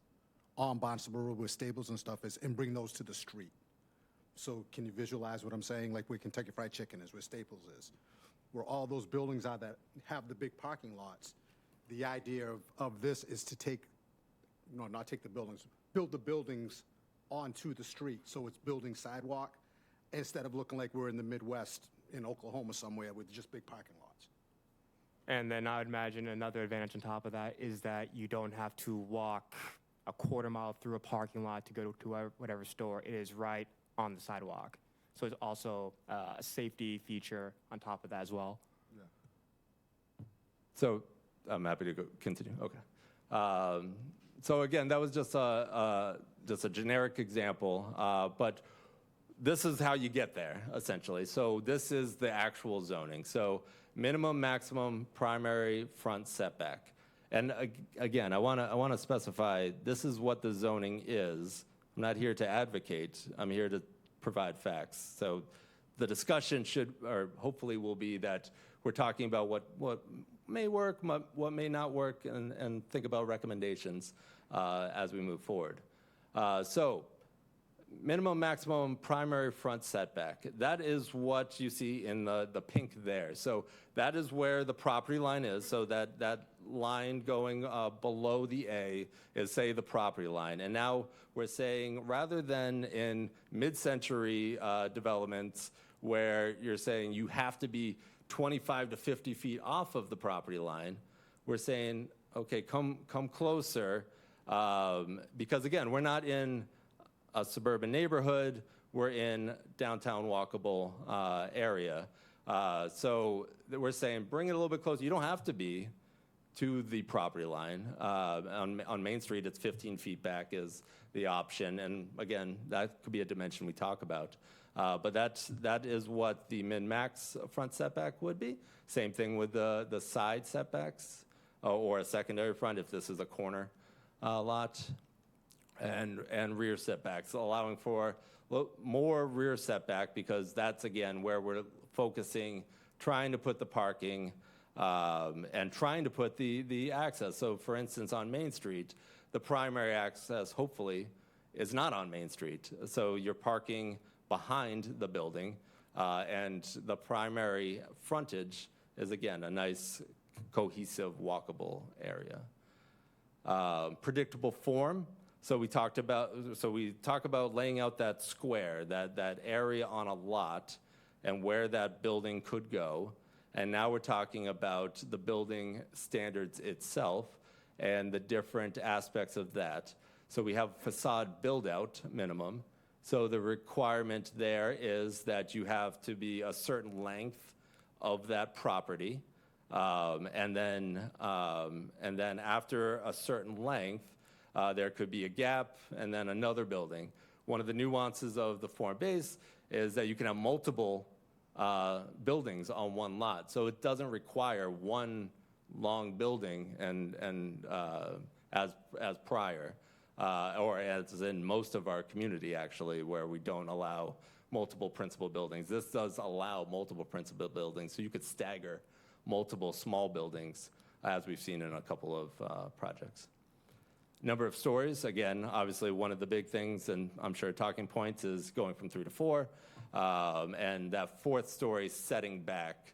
on Barnstable Road where Staples and stuff is, and bring those to the street? So can you visualize what I'm saying? Like where Kentucky Fried Chicken is, where Staples is, where all those buildings are that have the big parking lots. The idea of this is to take no, not take the buildings, build the buildings onto the street, so it's building sidewalk, instead of looking like we're in the Midwest in Oklahoma somewhere with just big parking lots. And then I would imagine another advantage on top of that is that you don't have to walk a quarter mile through a parking lot to go to whatever store. It is right on the sidewalk. So it's also a safety feature on top of that as well. So I'm happy to continue. Okay. So again, that was just a generic example, but this is how you get there, essentially. So this is the actual zoning. So minimum, maximum, primary, front setback. And again, I want to specify this is what the zoning is. I'm not here to advocate. I'm here to provide facts. So the discussion should, or hopefully will be that we're talking about what may work, what may not work, and think about recommendations as we move forward. So minimum, maximum, primary, front setback. That is what you see in the pink there. So that is where the property line is. So that line going below the A is, say, the property line. And now we're saying, rather than in mid-century developments where you're saying you have to be 25 to 50 feet off of the property line, we're saying, okay, come closer, because again, we're not in a suburban neighborhood, we're in downtown walkable area. So we're saying bring it a little bit closer. You don't have to be to the property line. On Main Street, it's 15 feet back is the option. And again, that could be a dimension we talk about. But that is what the min-max front setback would be. Same thing with the side setbacks or a secondary front if this is a corner lot. And rear setbacks, allowing for more rear setback because that's, again, where we're focusing, trying to put the parking and trying to put the access. So, for instance, on Main Street, the primary access, hopefully, is not on Main Street. So you're parking behind the building, and the primary frontage is, again, a nice, cohesive, walkable area. Predictable form. So we talk about laying out that square, that area on a lot, and where that building could go. And now we're talking about the building standards itself and the different aspects of that. So we have facade build-out minimum. So the requirement there is that you have to be a certain length of that property, and then after a certain length, there could be a gap and then another building. One of the nuances of the form base is that you can have multiple buildings on one lot. So it doesn't require one long building and as prior, or as in most of our community, actually, where we don't allow multiple principal buildings. This does allow multiple principal buildings, so you could stagger multiple small buildings, as we've seen in a couple of projects. Number of stories, again, obviously one of the big things, and I'm sure talking points, is going from 3 to 4, and that fourth story setting back.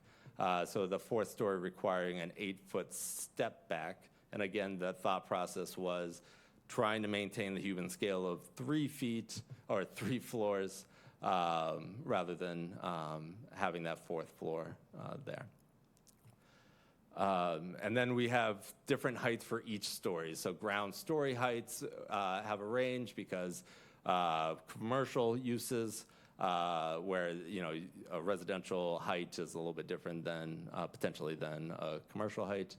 So the fourth story requiring an 8-foot step back. And again, the thought process was trying to maintain the human scale of 3 feet or 3 floors rather than having that fourth floor there. And then we have different heights for each story. So ground story heights have a range because commercial uses where, you know, a residential height is a little bit different than potentially than a commercial height.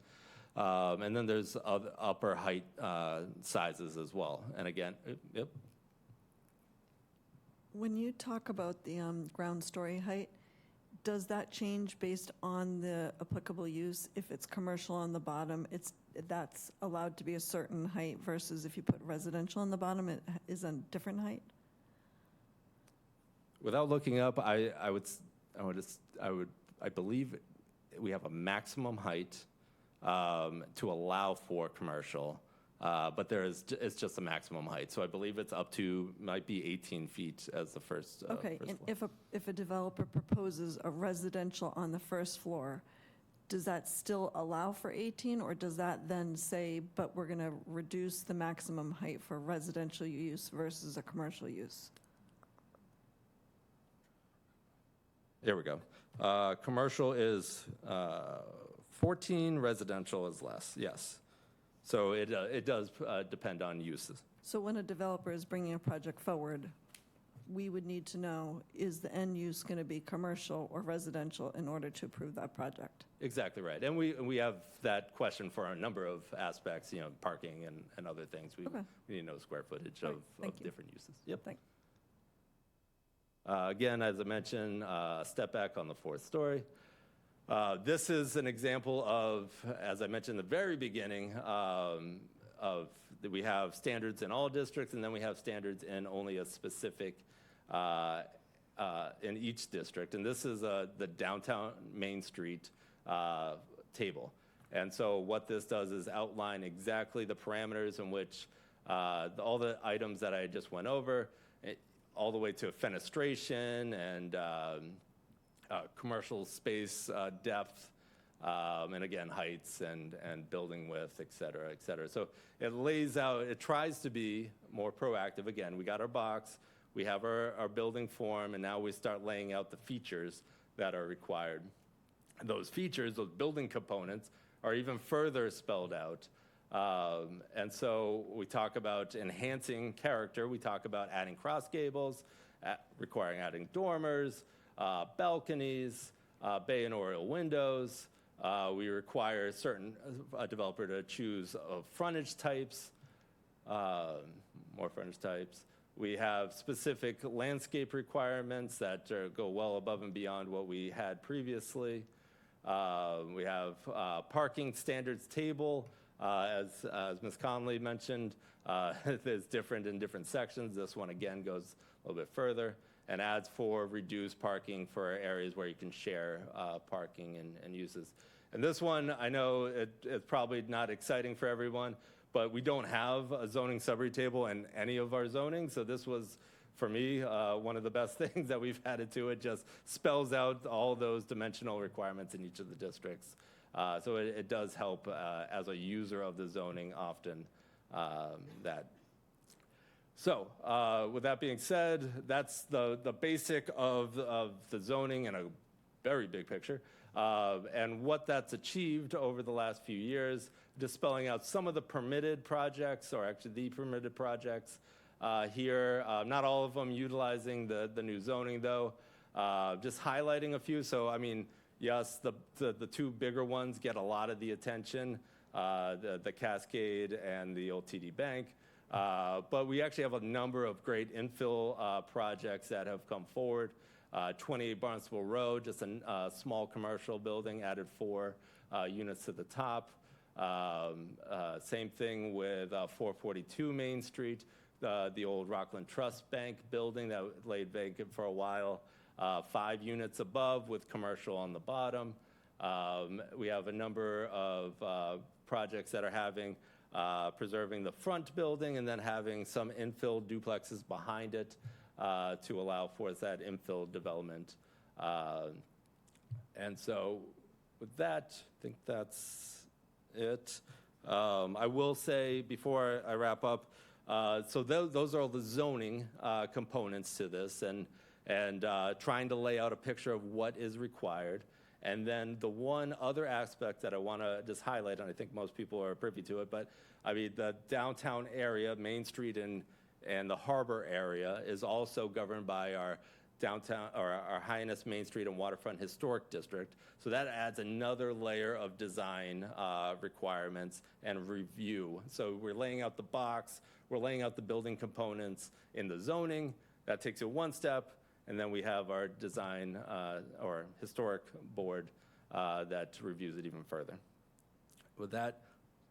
And then there's upper height sizes as well. And again, yep. When you talk about the ground story height, does that change based on the applicable use? If it's commercial on the bottom, that's allowed to be a certain height versus if you put residential on the bottom, it is a different height? Without looking up, I believe we have a maximum height to allow for commercial, but it's just a maximum height. So I believe it's up to, might be 18 feet as the first. Okay, first and floor. if a developer proposes a residential on the first floor, does that still allow for 18, or does that then say, but we're going to reduce the maximum height for residential use versus a commercial use? There we go. Commercial is 14, residential is less, yes. So it does depend on uses. So when a developer is bringing a project forward, we would need to know, is the end use going to be commercial or residential in order to approve that project? Exactly right. And we have that question for a number of aspects, parking and other things. We Okay. we need to know square footage All right, of thank you. different uses. Yep. Thanks. Again, as I mentioned, step back on the fourth story. This is an example of, as I mentioned in the very beginning, of that we have standards in all districts, and then we have standards in only a specific, in each district. And this is the downtown Main Street table. And so what this does is outline exactly the parameters in which all the items that I just went over, all the way to fenestration and commercial space depth, and again, heights and building width, et cetera, et cetera. So it lays out, it tries to be more proactive. Again, we got our box, we have our building form, and now we start laying out the features that are required. Those features, those building components, are even further spelled out. And so we talk about enhancing character. We talk about adding cross gables, requiring adding dormers, balconies, bay and oriel windows. We require a developer to choose frontage types, more frontage types. We have specific landscape requirements that go well above and beyond what we had previously. We have parking standards table. As Ms. Conley mentioned, it's different in different sections. This one, again, goes a little bit further and adds for reduced parking for areas where you can share parking and uses. And this one, I know it's probably not exciting for everyone, but we don't have a zoning summary table in any of our zoning. So this was, for me, one of the best things that we've added to it. Just spells out all those dimensional requirements in each of the districts. So it does help as a user of the zoning often that. So with that being said, that's the basic of the zoning in a very big picture. And what that's achieved over the last few years, just spelling out some of the permitted projects, or actually the permitted projects here. Not all of them utilizing the new zoning though. Just highlighting a few. So I mean, yes, the two bigger ones get a lot of the attention, the Cascade and the old TD Bank. But we actually have a number of great infill projects that have come forward. 28 Barnstable Road, just a small commercial building, added 4 units to the top. Same thing with 442 Main Street, the old Rockland Trust Bank building that laid vacant for a while. 5 units above with commercial on the bottom. We have a number of projects that are having preserving the front building and then having some infill duplexes behind it to allow for that infill development. And so with that, I think that's it. I will say before I wrap up, so those are all the zoning components to this, and trying to lay out a picture of what is required. And then the one other aspect that I want to just highlight, and I think most people are privy to it, but I mean, the downtown area, Main Street and the harbor area is also governed by our downtown, or our Highness Main Street and Waterfront Historic District. So that adds another layer of design requirements and review. So we're laying out the box, we're laying out the building components in the zoning. That takes it one step. And then we have our design or historic board that reviews it even further. With that,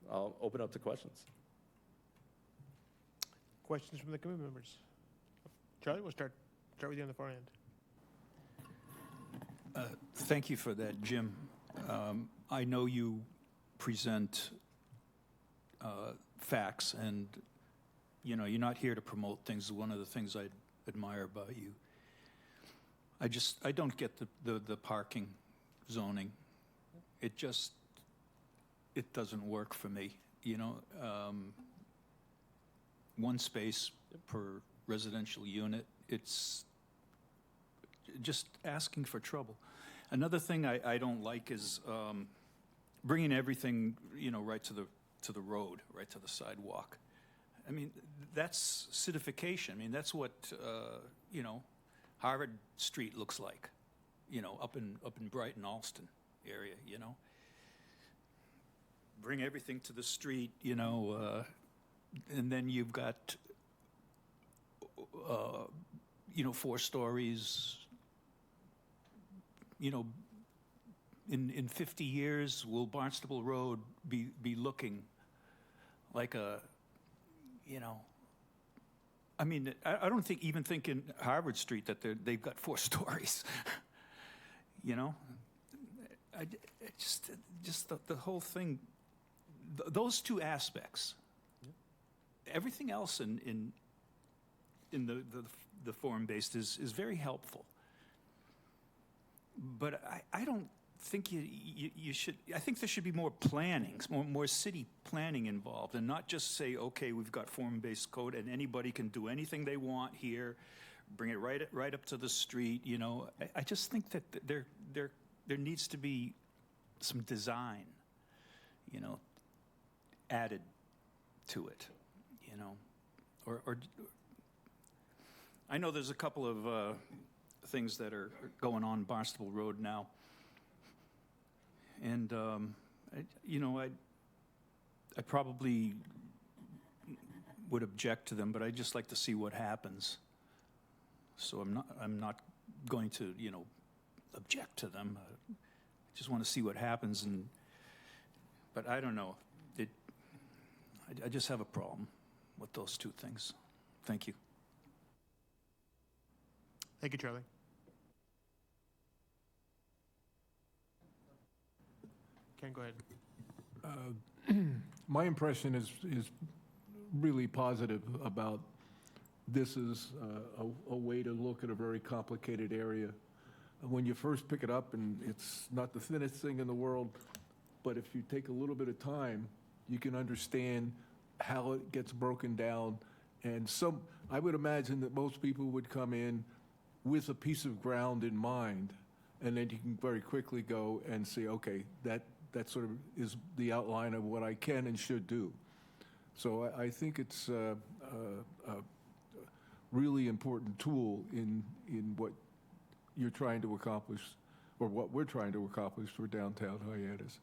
I'll open up to questions. Questions from the committee members? Charlie, we'll start with you on the far end. Thank you for that, Jim. I know you present facts, and you're not here to promote things. One of the things I admire about you. I don't get the parking zoning. it just, it doesn't work for me, you know? One space per residential unit, it's just asking for trouble. Another thing I don't like is bringing everything, you know, right to the road, right to the sidewalk. I mean, that's citification. I mean, that's what, you know, Harvard Street looks like, you know, up in Brighton, Alston area, you know. Bring everything to the street, you know, and then you've got, you know, 4 stories. You know, in 50 years, will Barnstable Road be looking like a, you know, I mean, I don't even think in Harvard Street that they've got 4 stories. You know, just the whole thing, those 2 aspects. Everything else in the form-based is very helpful. But I don't think you should, I think there should be more planning, more city planning involved, and not just say, okay, we've got form-based code and anybody can do anything they want here, bring it right up to the street, you know. I just think that there needs to be some design, you know, added to it, you know, or I know there's a couple of things that are going on Barnstable Road now, and you know, I probably would object to them, but I just like to see what happens. So I'm not going to, you know, object to them. I just want to see what happens, but I don't know. I just have a problem with those 2 things. Thank you. Thank you, Charlie. Ken, go ahead. My impression is really positive about this is a way to look at a very complicated area. When you first pick it up, and it's not the thinnest thing in the world, but if you take a little bit of time, you can understand how it gets broken down. And I would imagine that most people would come in with a piece of ground in mind, and then you can very quickly go and say, okay, that sort of is the outline of what I can and should do. So I think it's a really important tool in what you're trying to accomplish, or what we're trying to accomplish for downtown Hyannis.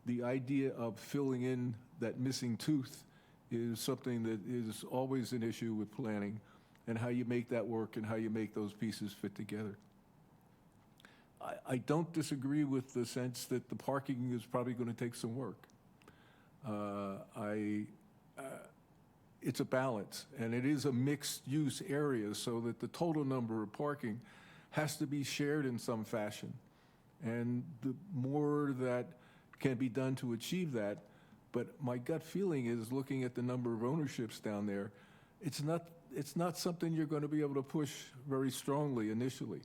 The idea of filling in that missing tooth is something that is always an issue with planning, and how you make that work and how you make those pieces fit together. I don't disagree with the sense that the parking is probably going to take some work. It's a balance, and it is a mixed-use area, so that the total number of parking has to be shared in some fashion. And the more that can be done to achieve that, but my gut feeling is, looking at the number of ownerships down there, it's not something you're going to be able to push very strongly initially.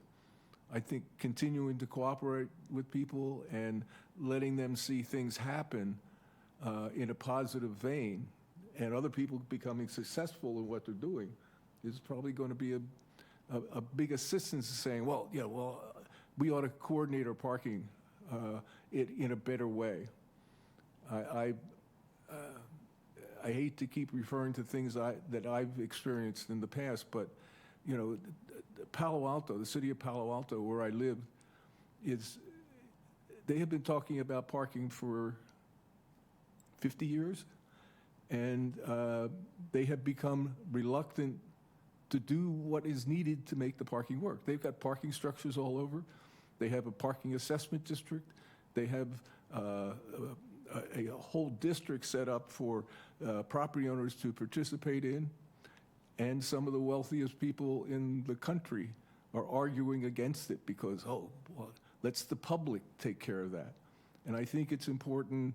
I think continuing to cooperate with people and letting them see things happen in a positive vein, and other people becoming successful in what they're doing, is probably going to be a big assistance to saying, well, yeah, well, we ought to coordinate our parking in a better way. I hate to keep referring to things that I've experienced in the past, but, you know, Palo Alto, the city of Palo Alto, where I live, they have been talking about parking for 50 years, and they have become reluctant to do what is needed to make the parking work. They've got parking structures all over. They have a parking assessment district. They have a whole district set up for property owners to participate in, and some of the wealthiest people in the country are arguing against it because, oh, well, let's the public take care of that. And I think it's important,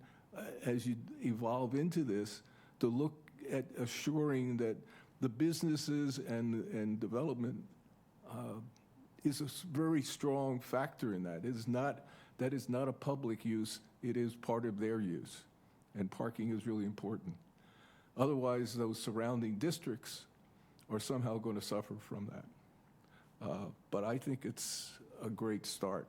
as you evolve into this, to look at assuring that the businesses and development is a very strong factor in that. That is not a public use, it is part of their use, and parking is really important. Otherwise, those surrounding districts are somehow going to suffer from that. But I think it's a great start.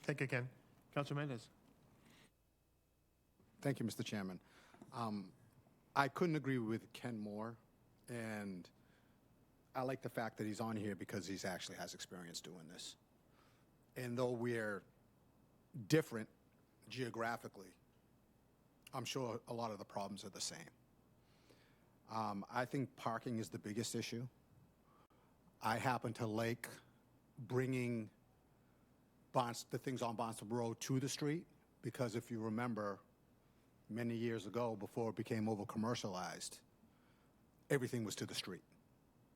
Thank you, Ken. Councilor Mendez. Thank you, Mr. Chairman. I couldn't agree with Ken more, and I like the fact that he's on here because he actually has experience doing this. And though we're different geographically, I'm sure a lot of the problems are the same. I think parking is the biggest issue. I happen to like bringing the things on Barnstable Road to the street, because if you remember, many years ago, before it became over-commercialized, everything was to the street.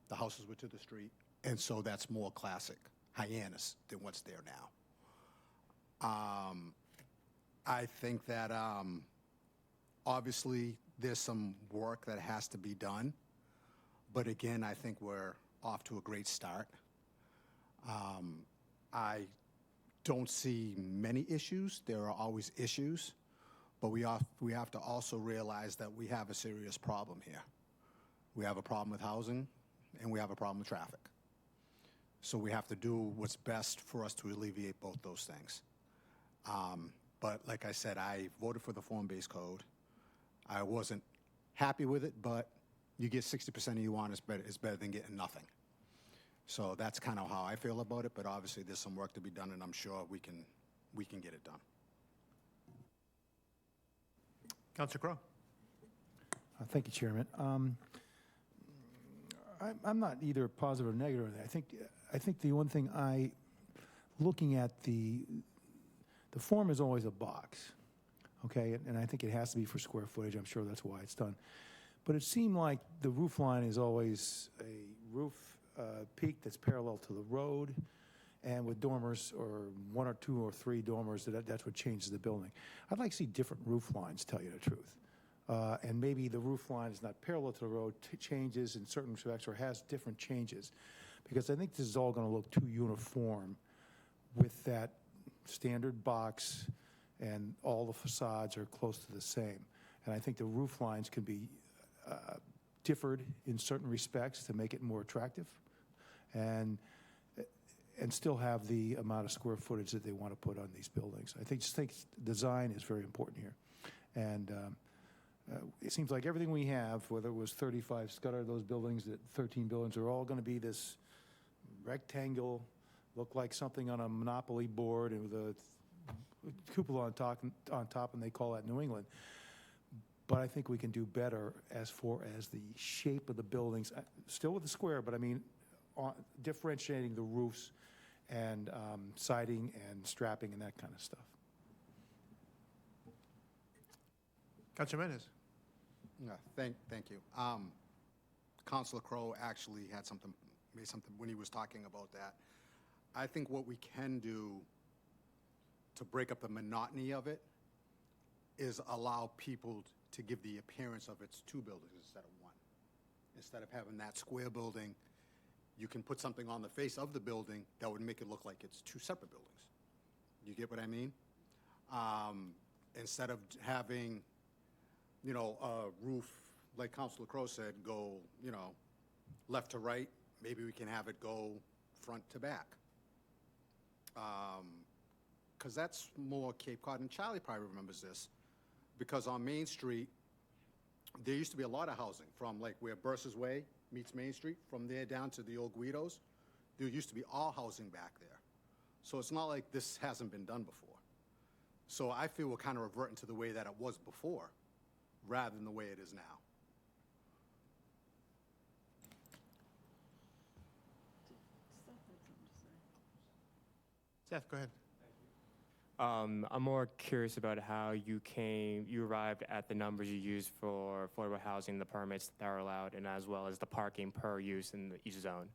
The houses were to the street, and so that's more classic Hyannis than what's there now. I think that obviously there's some work that has to be done, but again, I think we're off to a great start. I don't see many issues. There are always issues, but we have to also realize that we have a serious problem here. We have a problem with housing, and we have a problem with traffic. So we have to do what's best for us to alleviate both those things. But like I said, I voted for the form-based code. I wasn't happy with it, but you get 60% of you want, it's better than getting nothing. So that's kind of how I feel about it, but obviously there's some work to be done, and I'm sure we can get it done. Councilor Crowe. Thank you, Chairman. I'm not either positive or negative on that. I think the one thing looking at the form is always a box, okay? And I think it has to be for square footage. I'm sure that's why it's done. But it seemed like the roof line is always a roof peak that's parallel to the road, and with dormers, or one or two or three dormers, that's what changes the building. I'd like to see different roof lines, tell you the truth. And maybe the roof line is not parallel to the road, changes in certain respects, or has different changes. Because I think this is all going to look too uniform with that standard box, and all the facades are close to the same. And I think the roof lines can be differed in certain respects to make it more attractive, and still have the amount of square footage that they want to put on these buildings. I think design is very important here. And it seems like everything we have, whether it was 35 Scudder, those buildings, 13 buildings, are all going to be this rectangle, look like something on a Monopoly board, and with a cupola on top, and they call that New England. But I think we can do better as far as the shape of the buildings, still with the square, but I mean, differentiating the roofs and siding and strapping and that kind of stuff. Councilor Mendez. Yeah, thank you. Councilor Crowe actually made something when he was talking about that. I think what we can do to break up the monotony of it is allow people to give the appearance of it's two buildings instead of one. Instead of having that square building, you can put something on the face of the building that would make it look like it's two separate buildings. You get what I mean? Instead of having, a roof, like Councilor Crowe said, go, left to right, maybe we can have it go front to back. Because that's more Cape Cod, and Charlie probably remembers this, because on Main Street, there used to be a lot of housing from like where Bursa's Way meets Main Street, from there down to the old Guidos. There used to be all housing back there. So it's not like this hasn't been done before. So I feel we're kind of reverting to the way that it was before, rather than the way it is now. Seth, go ahead. I'm more curious about how you arrived at the numbers you used for affordable housing, the permits that are allowed, and as well as the parking per use in each zone.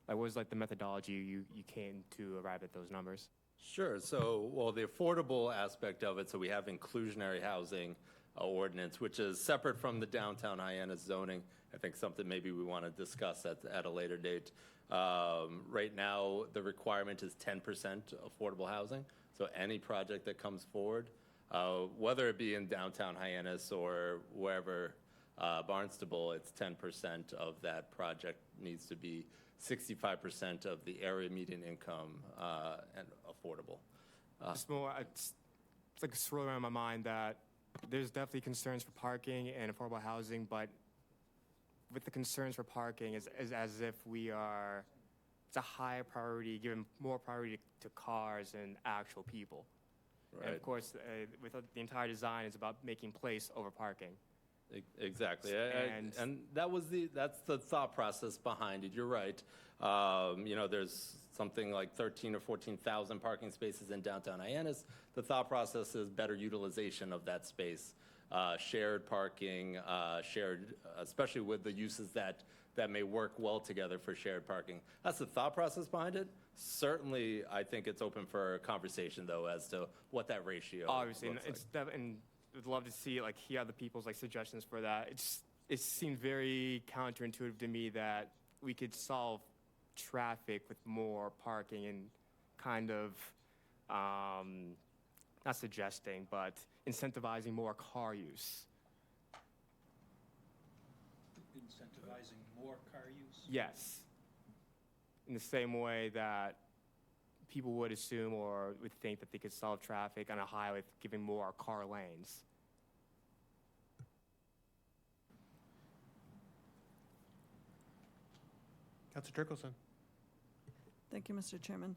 Like, what was the methodology you came to arrive at those numbers? Sure. So, well, the affordable aspect of it, so we have inclusionary housing, ordinance, which is separate from the downtown Hyannis zoning. I think something maybe we want to discuss at a later date. Right now, the requirement is 10% affordable housing. So any project that comes forward, whether it be in downtown Hyannis or wherever, Barnstable, it's 10% of that project needs to be 65% of the area median income and affordable. Just more, it's like swirling around my mind that there's definitely concerns for parking and affordable housing, but with the concerns for parking is as if it's a higher priority, giving more priority to cars and actual people. Right. And of course, with the entire design is about making place over parking. Exactly, And- and that's the thought process behind it. You're right. There's something like 13 or 14,000 parking spaces in downtown Hyannis. The thought process is better utilization of that space, shared parking, especially with the uses that may work well together for shared parking. That's the thought process behind it. Certainly, I think it's open for conversation though as to what that ratio. Obviously, and looks like. and would love to see hear other people's suggestions for that. It seemed very counterintuitive to me that we could solve traffic with more parking and kind of not suggesting, but incentivizing more car use. Incentivizing more car use? Yes. In the same way that people would assume or would think that they could solve traffic on a highway with giving more car lanes. Councilor Turkelson. Thank you, Mr. Chairman.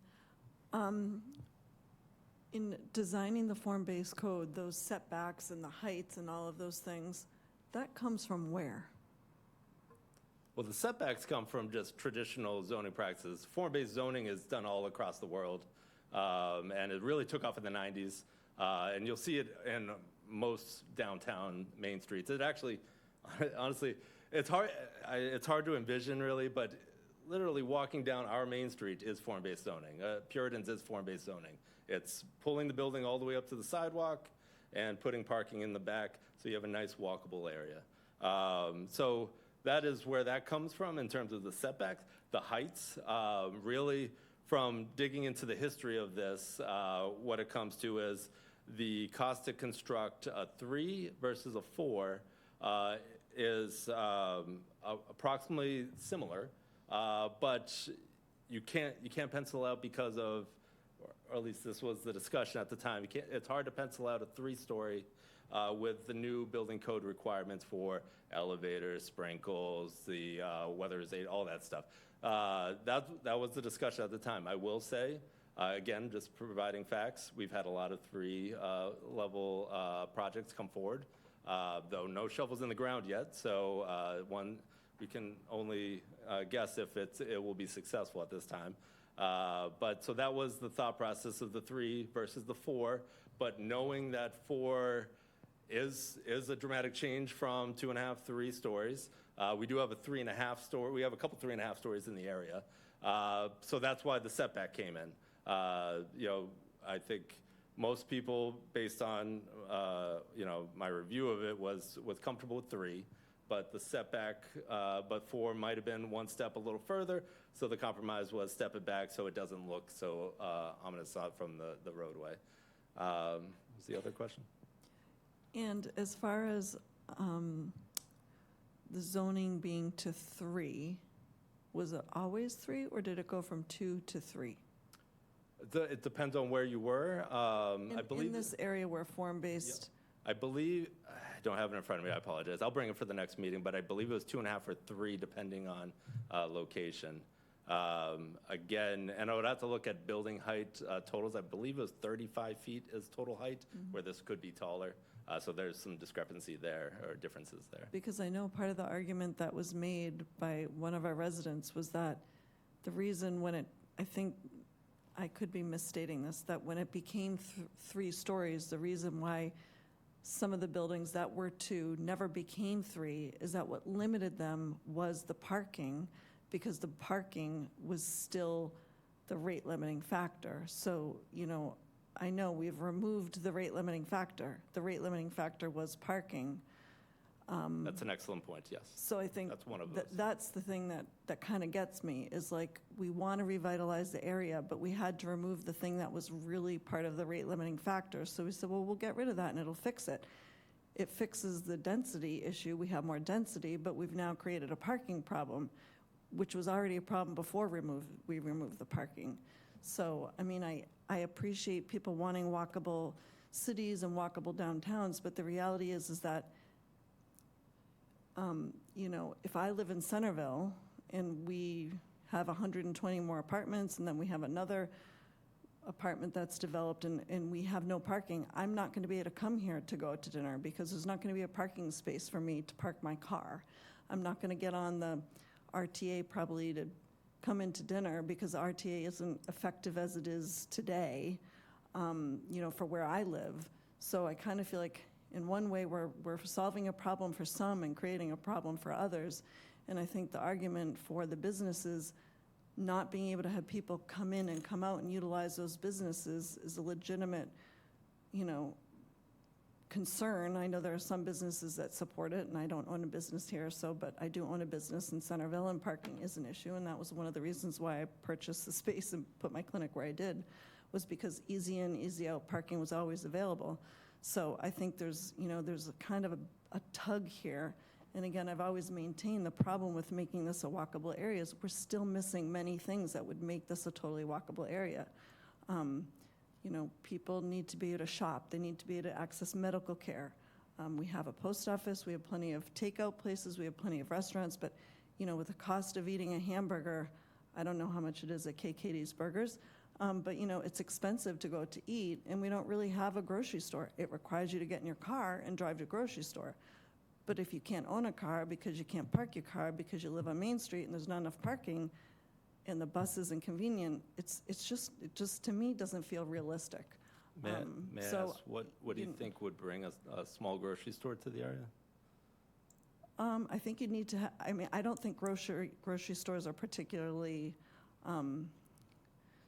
In designing the form-based code, those setbacks and the heights and all of those things, that comes from where? Well, the setbacks come from just traditional zoning practices. Form-based zoning is done all across the world, and it really took off in the 90s. And you'll see it in most downtown main streets. It actually, honestly, it's hard to envision really, but literally walking down our main street is form-based zoning. Puritans is form-based zoning. It's pulling the building all the way up to the sidewalk and putting parking in the back so you have a nice walkable area. So that is where that comes from in terms of the setbacks. The heights, really from digging into the history of this, what it comes to is the cost to construct a 3 versus a 4 is approximately similar, but you can't pencil out because of, or at least this was the discussion at the time, it's hard to pencil out a 3-story with the new building code requirements for elevators, sprinkles, the weather is 8, all that stuff. That was the discussion at the time. I will say, again, just providing facts, we've had a lot of 3-level projects come forward, though no shovels in the ground yet. So we can only guess if it will be successful at this time. But so that was the thought process of the 3 versus the 4, but knowing that 4 is a dramatic change from 2.5, 3 stories. We do have a 3.5 story. We have a couple 3.5 stories in the area. So that's why the setback came in. I think most people, based on my review of it, was comfortable with 3. But the setback, but 4 might have been one step a little further. So the compromise was step it back so it doesn't look so ominous out from the roadway. Was the other question? And as far as the zoning being to 3, was it always 3 or did it go from 2 to 3? It depends on where you were. I believe in this area where form-based. I believe, I don't have it in front of me, I apologize. I'll bring it for the next meeting, but I believe it was 2.5 or 3, depending on location. Again, and I would have to look at building height totals. I believe it was 35 feet is total height, where this could be taller. So there's some discrepancy there, or differences there. Because I know part of the argument that was made by one of our residents was that the reason I think I could be misstating this, that when it became 3 stories, the reason why some of the buildings that were 2 never became 3 is that what limited them was the parking, because the parking was still the rate limiting factor. So, I know we've removed the rate limiting factor. The rate limiting factor was parking. That's an excellent point, yes. So I think That's one of those. that's the thing that kind of gets me, is like, we want to revitalize the area, but we had to remove the thing that was really part of the rate limiting factor. So we said, well, we'll get rid of that and it'll fix it. It fixes the density issue. We have more density, but we've now created a parking problem, which was already a problem before we removed the parking. So, I mean, I appreciate people wanting walkable cities and walkable downtowns, but the reality is that, you know, if I live in Centerville and we have 120 more apartments and then we have another apartment that's developed and we have no parking, I'm not going to be able to come here to go out to dinner because there's not going to be a parking space for me to park my car. I'm not going to get on the RTA probably to come into dinner because RTA isn't effective as it is today, you know, for where I live. So I kind of feel like in one way we're solving a problem for some and creating a problem for others. And I think the argument for the businesses not being able to have people come in and come out and utilize those businesses is a legitimate, you know, concern. I know there are some businesses that support it, and I don't own a business here, but I do own a business in Centerville, and parking is an issue, and that was one of the reasons why I purchased the space and put my clinic where I did, was because easy in, easy out parking was always available. So I think there's, you know, there's a kind of a tug here. And again, I've always maintained the problem with making this a walkable area is we're still missing many things that would make this a totally walkable area. You know, people need to be able to shop. They need to be able to access medical care. We have a post office. We have plenty of takeout places. We have plenty of restaurants. But, you know, with the cost of eating a hamburger, I don't know how much it is at KKD's Burgers, but, you know, it's expensive to go to eat, and we don't really have a grocery store. It requires you to get in your car and drive to a grocery store. But if you can't own a car because you can't park your car because you live on Main Street and there's not enough parking and the bus isn't convenient, it just to me doesn't feel realistic. May I ask, what do you think would bring a small grocery store to the area? I think you need to I mean, I don't think grocery stores are particularly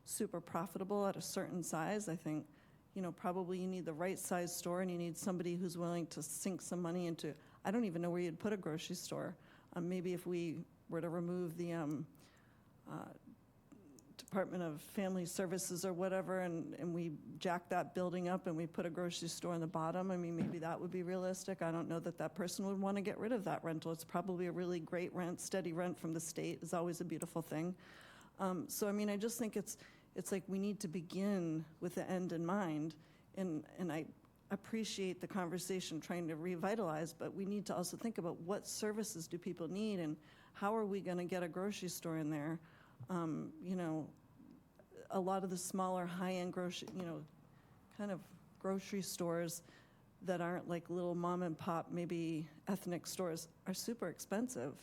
super profitable at a certain size. I think, you know, probably you need the right size store and you need somebody who's willing to sink some money into. I don't even know where you'd put a grocery store. Maybe if we were to remove the Department of Family Services or whatever, and we jack that building up and we put a grocery store on the bottom, I mean, maybe that would be realistic. I don't know that person would want to get rid of that rental. It's probably a really great rent. Steady rent from the state is always a beautiful thing. So, I mean, I just think it's like we need to begin with the end in mind, and I appreciate the conversation trying to revitalize, but we need to also think about what services do people need and how are we going to get a grocery store in there. You know, a lot of the smaller high-end grocery, you know, kind of grocery stores that aren't like little mom and pop, maybe ethnic stores, are super expensive.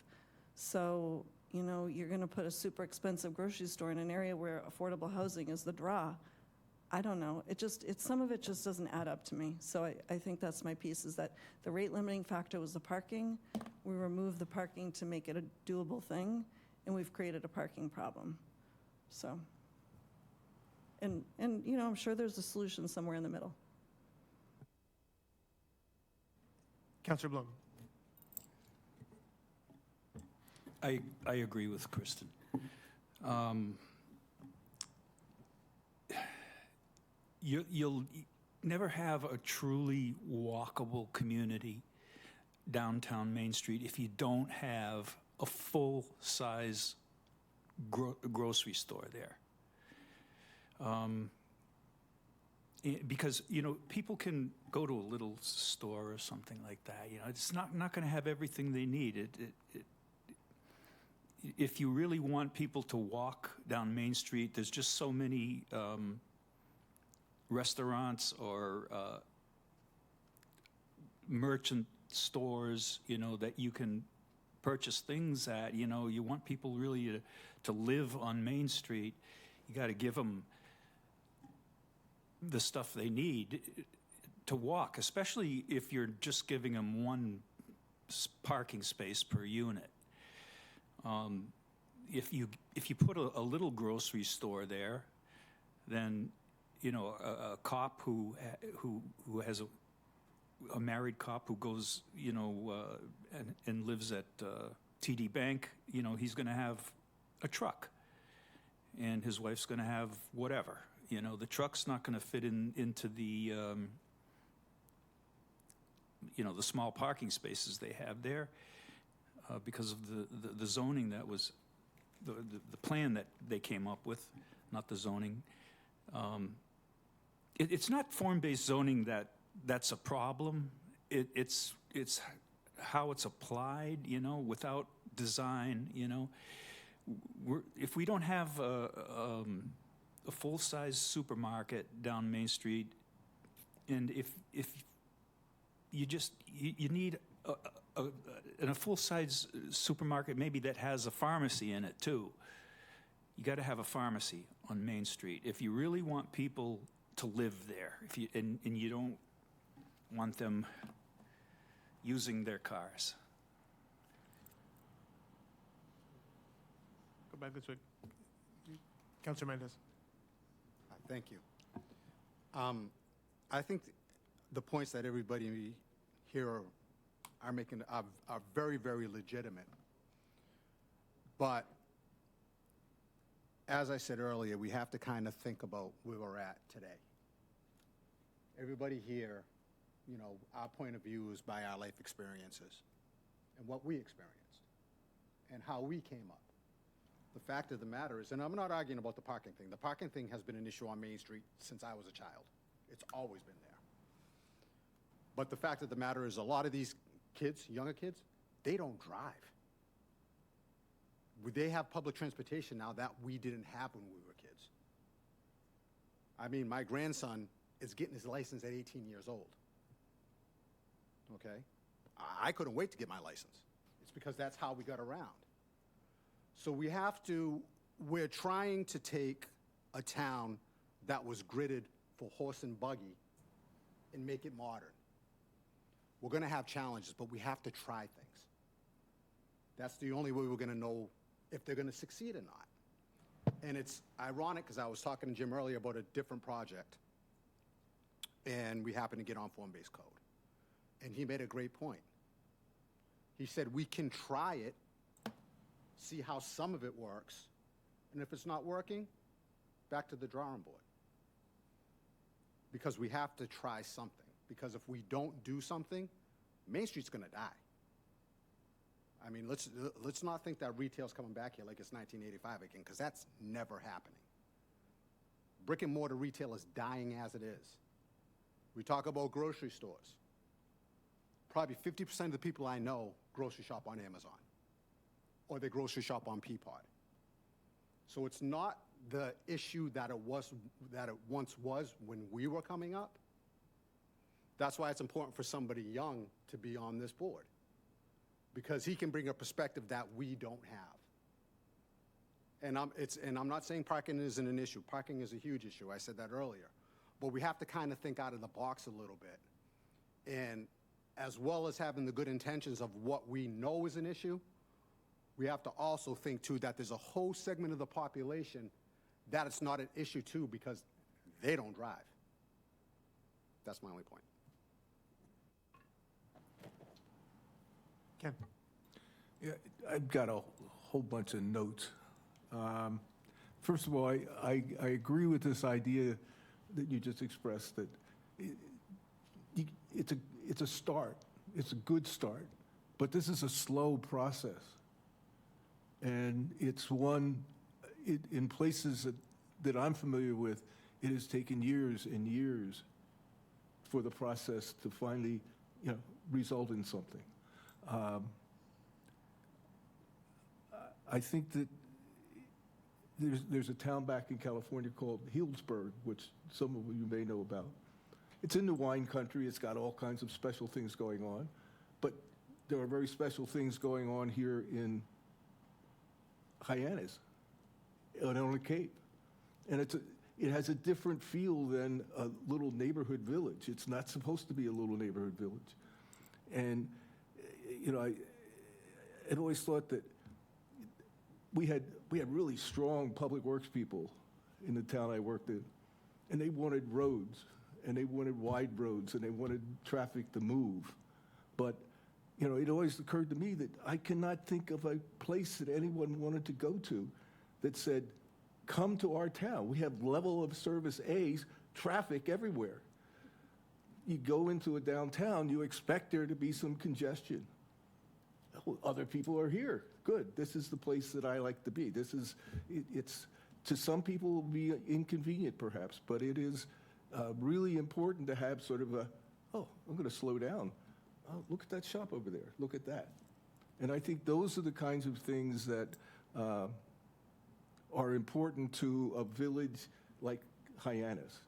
So, you know, you're going to put a super expensive grocery store in an area where affordable housing is the draw. I don't know. Some of it just doesn't add up to me. So I think that's my piece, is that the rate limiting factor was the parking. We removed the parking to make it a doable thing, and we've created a parking problem. So, and you know, I'm sure there's a solution somewhere in the middle. Councilor Bloom. I agree with Kristen. You'll never have a truly walkable community downtown Main Street if you don't have a full-size grocery store there. Because, you know, people can go to a little store or something like that. You know, it's not going to have everything they need. If you really want people to walk down Main Street, there's just so many restaurants or merchant stores, you know, that you can purchase things at. You know, you want people really to live on Main Street, you got to give them the stuff they need to walk, especially if you're just giving them one parking space per unit. If you put a little grocery store there, then you know, a cop who has a married cop who goes, you know, and lives at TD Bank, you know, he's going to have a truck, and his wife's going to have whatever. You know, the truck's not going to fit into the, you know, the small parking spaces they have there because of the zoning that was, the plan that they came up with, not the zoning. It's not form-based zoning that's a problem. It's how it's applied, you know, without design, you know. If we don't have a full-size supermarket down Main Street, and if you just, you need a full-size supermarket maybe that has a pharmacy in it too. You got to have a pharmacy on Main Street if you really want people to live there. And you don't want them using their cars. Go back this way. Councilor Mendez. Thank you. I think the points that everybody here are making are very, very legitimate. But as I said earlier, we have to kind of think about where we're at today. Everybody here, you know, our point of view is by our life experiences and what we experienced and how we came up. The fact of the matter is, and I'm not arguing about the parking thing. The parking thing has been an issue on Main Street since I was a child. It's always been there. But the fact of the matter is, a lot of these kids, younger kids, they don't drive. They have public transportation now that we didn't have when we were kids. I mean, my grandson is getting his license at 18 years old. Okay? I couldn't wait to get my license. It's because that's how we got around. So we're trying to take a town that was gridded for horse and buggy and make it modern. We're going to have challenges, but we have to try things. That's the only way we're going to know if they're going to succeed or not. And it's ironic because I was talking to Jim earlier about a different project, and we happened to get on form-based code. And he made a great point. He said, we can try it, see how some of it works, and if it's not working, back to the drawing board. Because we have to try something. Because if we don't do something, Main Street's going to die. I mean, let's not think that retail's coming back here like it's 1985 again, because that's never happening. Brick and mortar retail is dying as it is. We talk about grocery stores. Probably 50% of the people I know grocery shop on Amazon, or they grocery shop on Peapod. So it's not the issue that it once was when we were coming up. That's why it's important for somebody young to be on this board, because he can bring a perspective that we don't have. And I'm not saying parking isn't an issue. Parking is a huge issue. I said that earlier. But we have to kind of think out of the box a little bit. And as well as having the good intentions of what we know is an issue, we have to also think, too, that there's a whole segment of the population that it's not an issue, too, because they don't drive. That's my only point. Ken. Yeah, I've got a whole bunch of notes. First of all, I agree with this idea that you just expressed, that it's a start. It's a good start. But this is a slow process. And it's one, in places that I'm familiar with, it has taken years and years for the process to finally, result in something. I think that there's a town back in California called Healdsburg, which some of you may know about. It's in the wine country. It's got all kinds of special things going on. But there are very special things going on here in Hyannis, on the Cape. And it has a different feel than a little neighborhood village. It's not supposed to be a little neighborhood village. And, I'd always thought that we had really strong public works people in the town I worked in. and they wanted roads, and they wanted wide roads, and they wanted traffic to move. But, you know, it always occurred to me that I cannot think of a place that anyone wanted to go to that said, come to our town. We have level of service A's, traffic everywhere. You go into a downtown, you expect there to be some congestion. Oh, other people are here. Good. This is the place that I like to be. It's to some people will be inconvenient perhaps, but it is really important to have sort of I'm going to slow down. Oh, look at that shop over there. Look at that. And I think those are the kinds of things that are important to a village like Hyannis.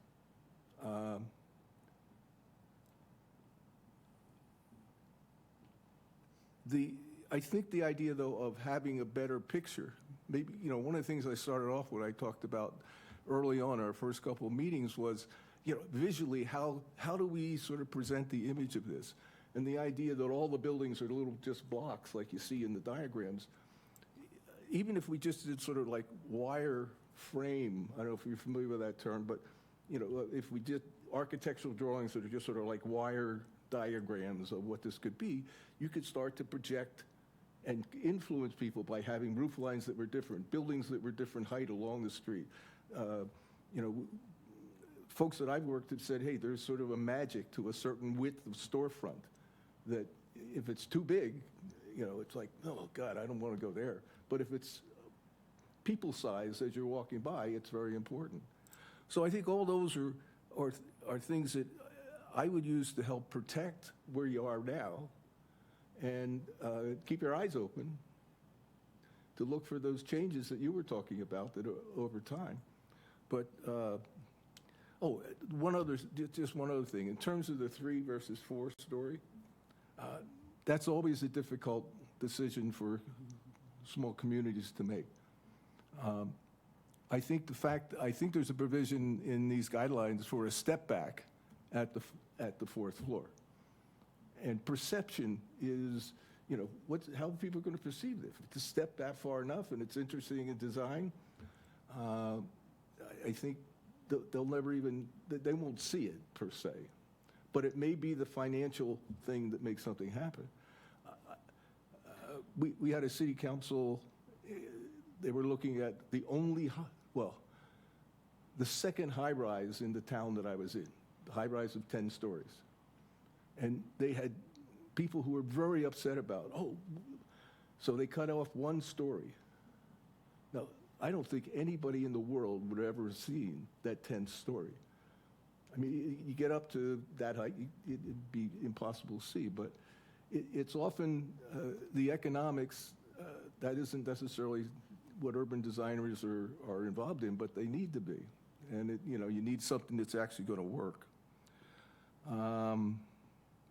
I think the idea, though, of having a better picture, maybe, you know, one of the things I started off with, I talked about early on, our first couple of meetings was, you know, visually, how do we sort of present the image of this? And the idea that all the buildings are little just blocks like you see in the diagrams, even if we just did sort of like wire frame, I don't know if you're familiar with that term, but, you know, if we did architectural drawings that are just sort of like wire diagrams of what this could be, you could start to project and influence people by having roof lines that were different, buildings that were different height along the street. You know, folks that I've worked with said, hey, there's sort of a magic to a certain width of storefront that if it's too big, you know, it's like, oh, God, I don't want to go there. But if it's people size as you're walking by, it's very important. So I think all those are things that I would use to help protect where you are now and keep your eyes open to look for those changes that you were talking about that are over time. But, just one other thing. In terms of the 3 versus 4 story, that's always a difficult decision for small communities to make. I think there's a provision in these guidelines for a step back at the 4th floor. And perception is, you know, how people are going to perceive it. If it's a step back far enough and it's interesting in design, I think they'll never even, they won't see it per se. But it may be the financial thing that makes something happen. We had a city council, they were looking at the second high-rise in the town that I was in, the high-rise of 10 stories. And they had people who were very upset about, so they cut off 1 story. Now, I don't think anybody in the world would have ever seen that 10th story. I mean, you get up to that height, it'd be impossible to see, but it's often the economics, that isn't necessarily what urban designers are involved in, but they need to be. And, you need something that's actually going to work.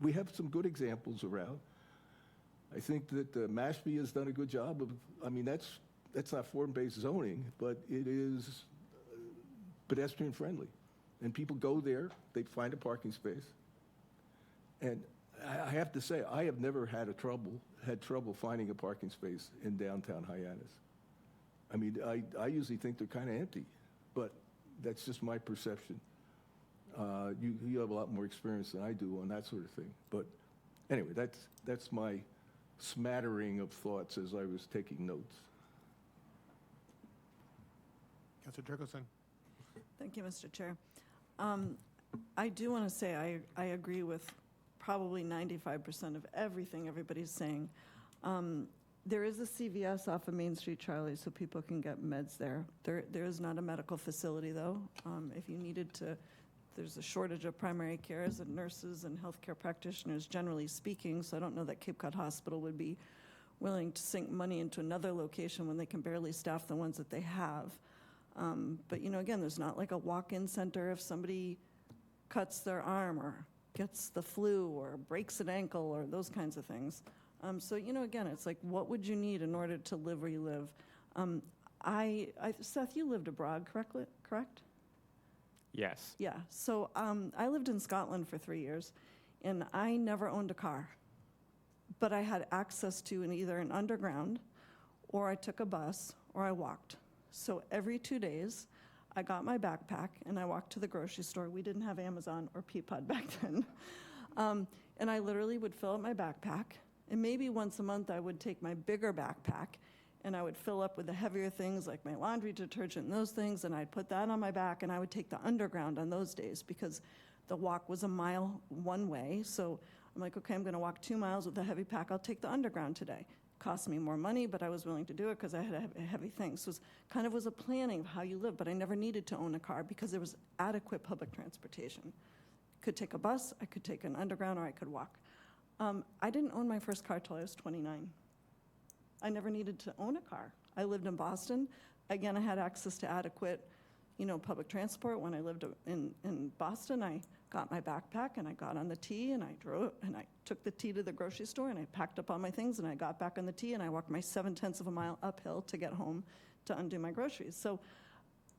We have some good examples around. I think that Mashpee has done a good job of, that's not form-based zoning, but it is pedestrian-friendly. And people go there, they find a parking space. And I have to say, I have never had trouble finding a parking space in downtown Hyannis. I mean, I usually think they're kind of empty, but that's just my perception. You have a lot more experience than I do on that sort of thing. But anyway, that's my smattering of thoughts as I was taking notes. Councilor Turkelson. Thank you, Mr. Chair. I do want to say I agree with probably 95% of everything everybody's saying. There is a CVS off of Main Street, Charlie, so people can get meds there. There is not a medical facility, though. If you needed to, there's a shortage of primary cares and nurses and healthcare practitioners, generally speaking, so I don't know that Cape Cod Hospital would be willing to sink money into another location when they can barely staff the ones that they have. But, again, there's not like a walk-in center if somebody cuts their arm or gets the flu or breaks an ankle or those kinds of things. So, again, it's like, what would you need in order to live where you live? Seth, you lived abroad, correct? Yes. Yeah. So I lived in Scotland for 3 years, and I never owned a car. But I had access to either an underground, or I took a bus, or I walked. So every 2 days, I got my backpack and I walked to the grocery store. We didn't have Amazon or Peapod back then. And I literally would fill up my backpack, and maybe once a month I would take my bigger backpack and I would fill up with the heavier things like my laundry detergent and those things, and I'd put that on my back, and I would take the underground on those days because the walk was a mile one way. So I'm like, okay, I'm going to walk 2 miles with a heavy pack. I'll take the underground today. Cost me more money, but I was willing to do it because I had a heavy thing. So it was a planning of how you live, but I never needed to own a car because there was adequate public transportation. Could take a bus, I could take an underground, or I could walk. I didn't own my first car till I was 29. I never needed to own a car. I lived in Boston. Again, I had access to adequate, public transport. When I lived in Boston, I got my backpack and I got on the T and I drove and I took the T to the grocery store and I packed up all my things and I got back on the T and I walked my 7/10 of a mile uphill to get home to undo my groceries. So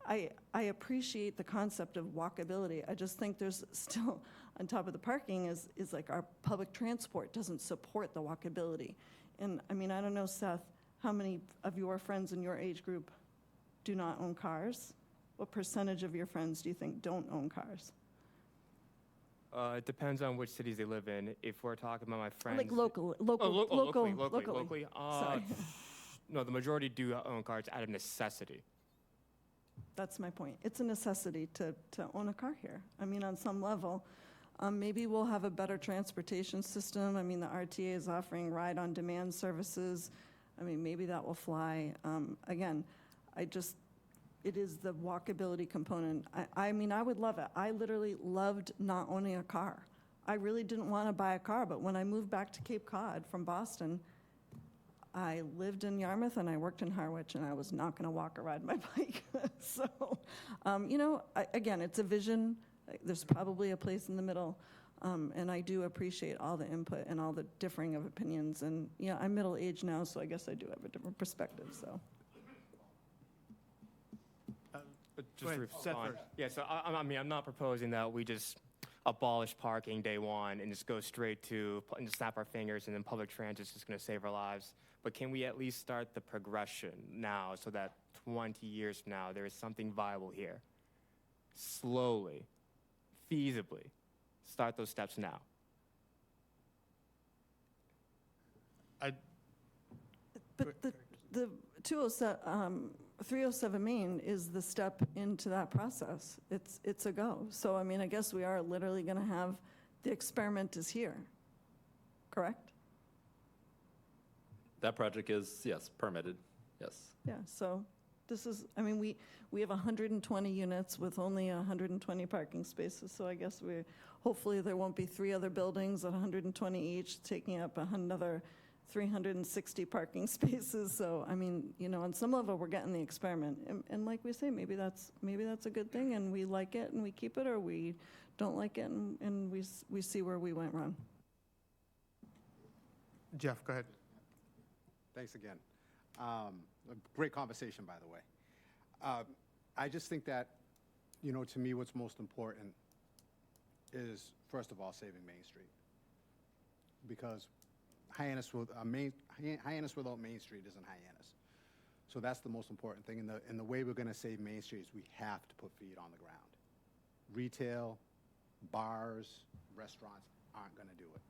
I appreciate the concept of walkability. I just think there's still, on top of the parking, is like our public transport doesn't support the walkability. And I mean, I don't know, Seth, how many of your friends in your age group do not own cars? What percentage of your friends do you think don't own cars? It depends on which cities they live in. If we're talking about my friends, Like locally. Locally. Sorry. No, the majority do own cars out of necessity. That's my point. It's a necessity to own a car here. I mean, on some level, maybe we'll have a better transportation system. I mean, the RTA is offering ride-on-demand services. I mean, maybe that will fly. Again, it is the walkability component. I mean, I would love it. I literally loved not owning a car. I really didn't want to buy a car, but when I moved back to Cape Cod from Boston, I lived in Yarmouth and I worked in Harwich, and I was not going to walk or ride my bike. So, again, it's a vision. There's probably a place in the middle, and I do appreciate all the input and all the differing of opinions. And, yeah, I'm middle-aged now, so I guess I do have a different perspective, so. But Go ahead, to Seth respond, first. yeah. So I mean, I'm not proposing that we just abolish parking day one and just go straight to and just snap our fingers and then public transit is just going to save our lives. But can we at least start the progression now so that 20 years from now there is something viable here? Slowly, feasibly, start those steps now. But the 307 Main is the step into that process. It's a go. So, I mean, I guess we are literally going to have, the experiment is here, correct? That project is, yes, permitted, yes. Yeah, so this is, I mean, we have 120 units with only 120 parking spaces, so I guess hopefully there won't be 3 other buildings at 120 each, taking up another 360 parking spaces. So, I mean, on some level, we're getting the experiment. And like we say, maybe that's a good thing, and we like it and we keep it, or we don't like it and we see where we went wrong. Jeff, go ahead. Thanks again. A great conversation, by the way. I just think that, to me, what's most important is, first of all, saving Main Street. Because Hyannis without Main Street isn't Hyannis. So that's the most important thing. And the way we're going to save Main Street is we have to put feet on the ground. Retail, bars, restaurants aren't going to do it.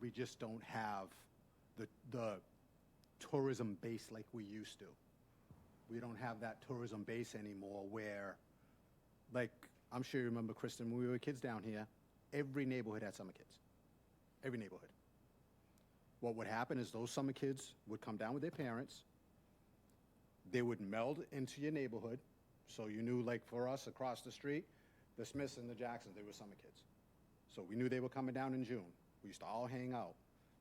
We just don't have the tourism base like we used to. We don't have that tourism base anymore where, like, I'm sure you remember, Kristen, when we were kids down here, every neighborhood had summer kids. Every neighborhood. What would happen is those summer kids would come down with their parents. They would meld into your neighborhood. So you knew, like, for us across the street, the Smiths and the Jacksons, they were summer kids. So we knew they were coming down in June. We used to all hang out.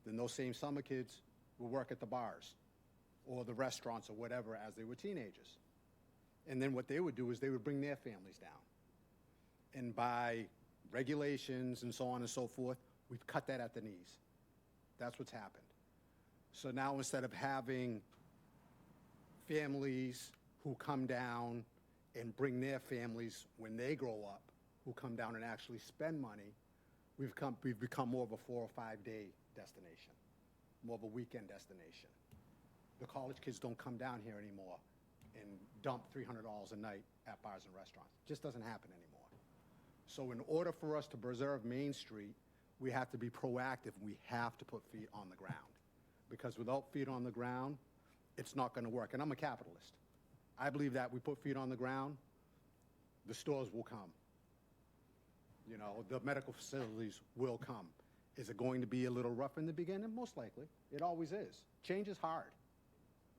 Then those same summer kids would work at the bars or the restaurants or whatever as they were teenagers. And then what they would do is they would bring their families down. And by regulations and so on and so forth, we've cut that at the knees. That's what's happened. So now instead of having families who come down and bring their families when they grow up, who come down and actually spend money, we've become more of a 4 or 5 day destination, more of a weekend destination. The college kids don't come down here anymore and dump $300 a night at bars and restaurants. It just doesn't happen anymore. So in order for us to preserve Main Street, we have to be proactive. We have to put feet on the ground. Because without feet on the ground, it's not going to work. And I'm a capitalist. I believe that we put feet on the ground, the stores will come. You know, the medical facilities will come. Is it going to be a little rough in the beginning? Most likely. It always is. Change is hard.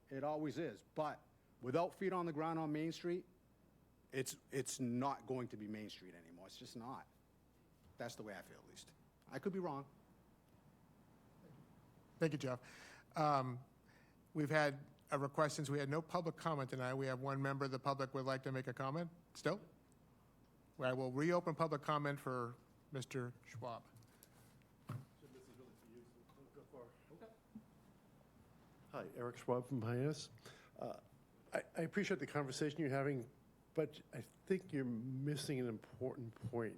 It always is. But without feet on the ground on Main Street, it's not going to be Main Street anymore. It's just not. That's the way I feel, at least. I could be wrong. Thank you, Jeff. We've had a request, since we had no public comment tonight, we have one member of the public would like to make a comment still. I will reopen public comment for Mr. Schwab. Hi, Eric Schwab from Hyannis. I appreciate the conversation you're having, but I think you're missing an important point.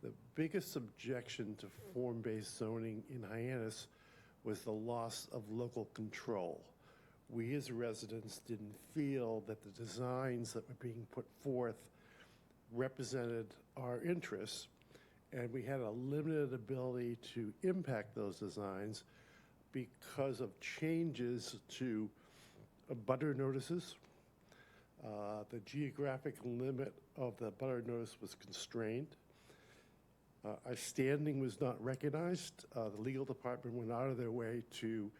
The biggest objection to form-based zoning in Hyannis was the loss of local control. We as residents didn't feel that the designs that were being put forth represented our interests, and we had a limited ability to impact those designs because of changes to butter notices. The geographic limit of the butter notice was constrained. Our standing was not recognized. The legal department went out of their way to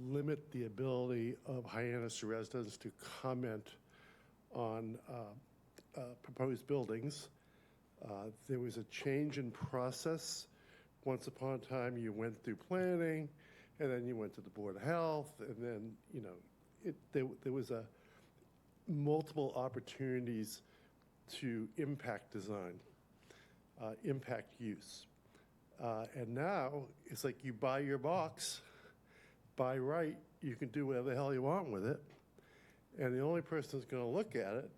limit the ability of Hyannis residents to comment on proposed buildings. There was a change in process. Once upon a time, you went through planning, and then you went to the Board of Health, and then, you know, there was multiple opportunities to impact design, impact use. And now, it's like you buy your box, by right, you can do whatever the hell you want with it, and the only person that's going to look at it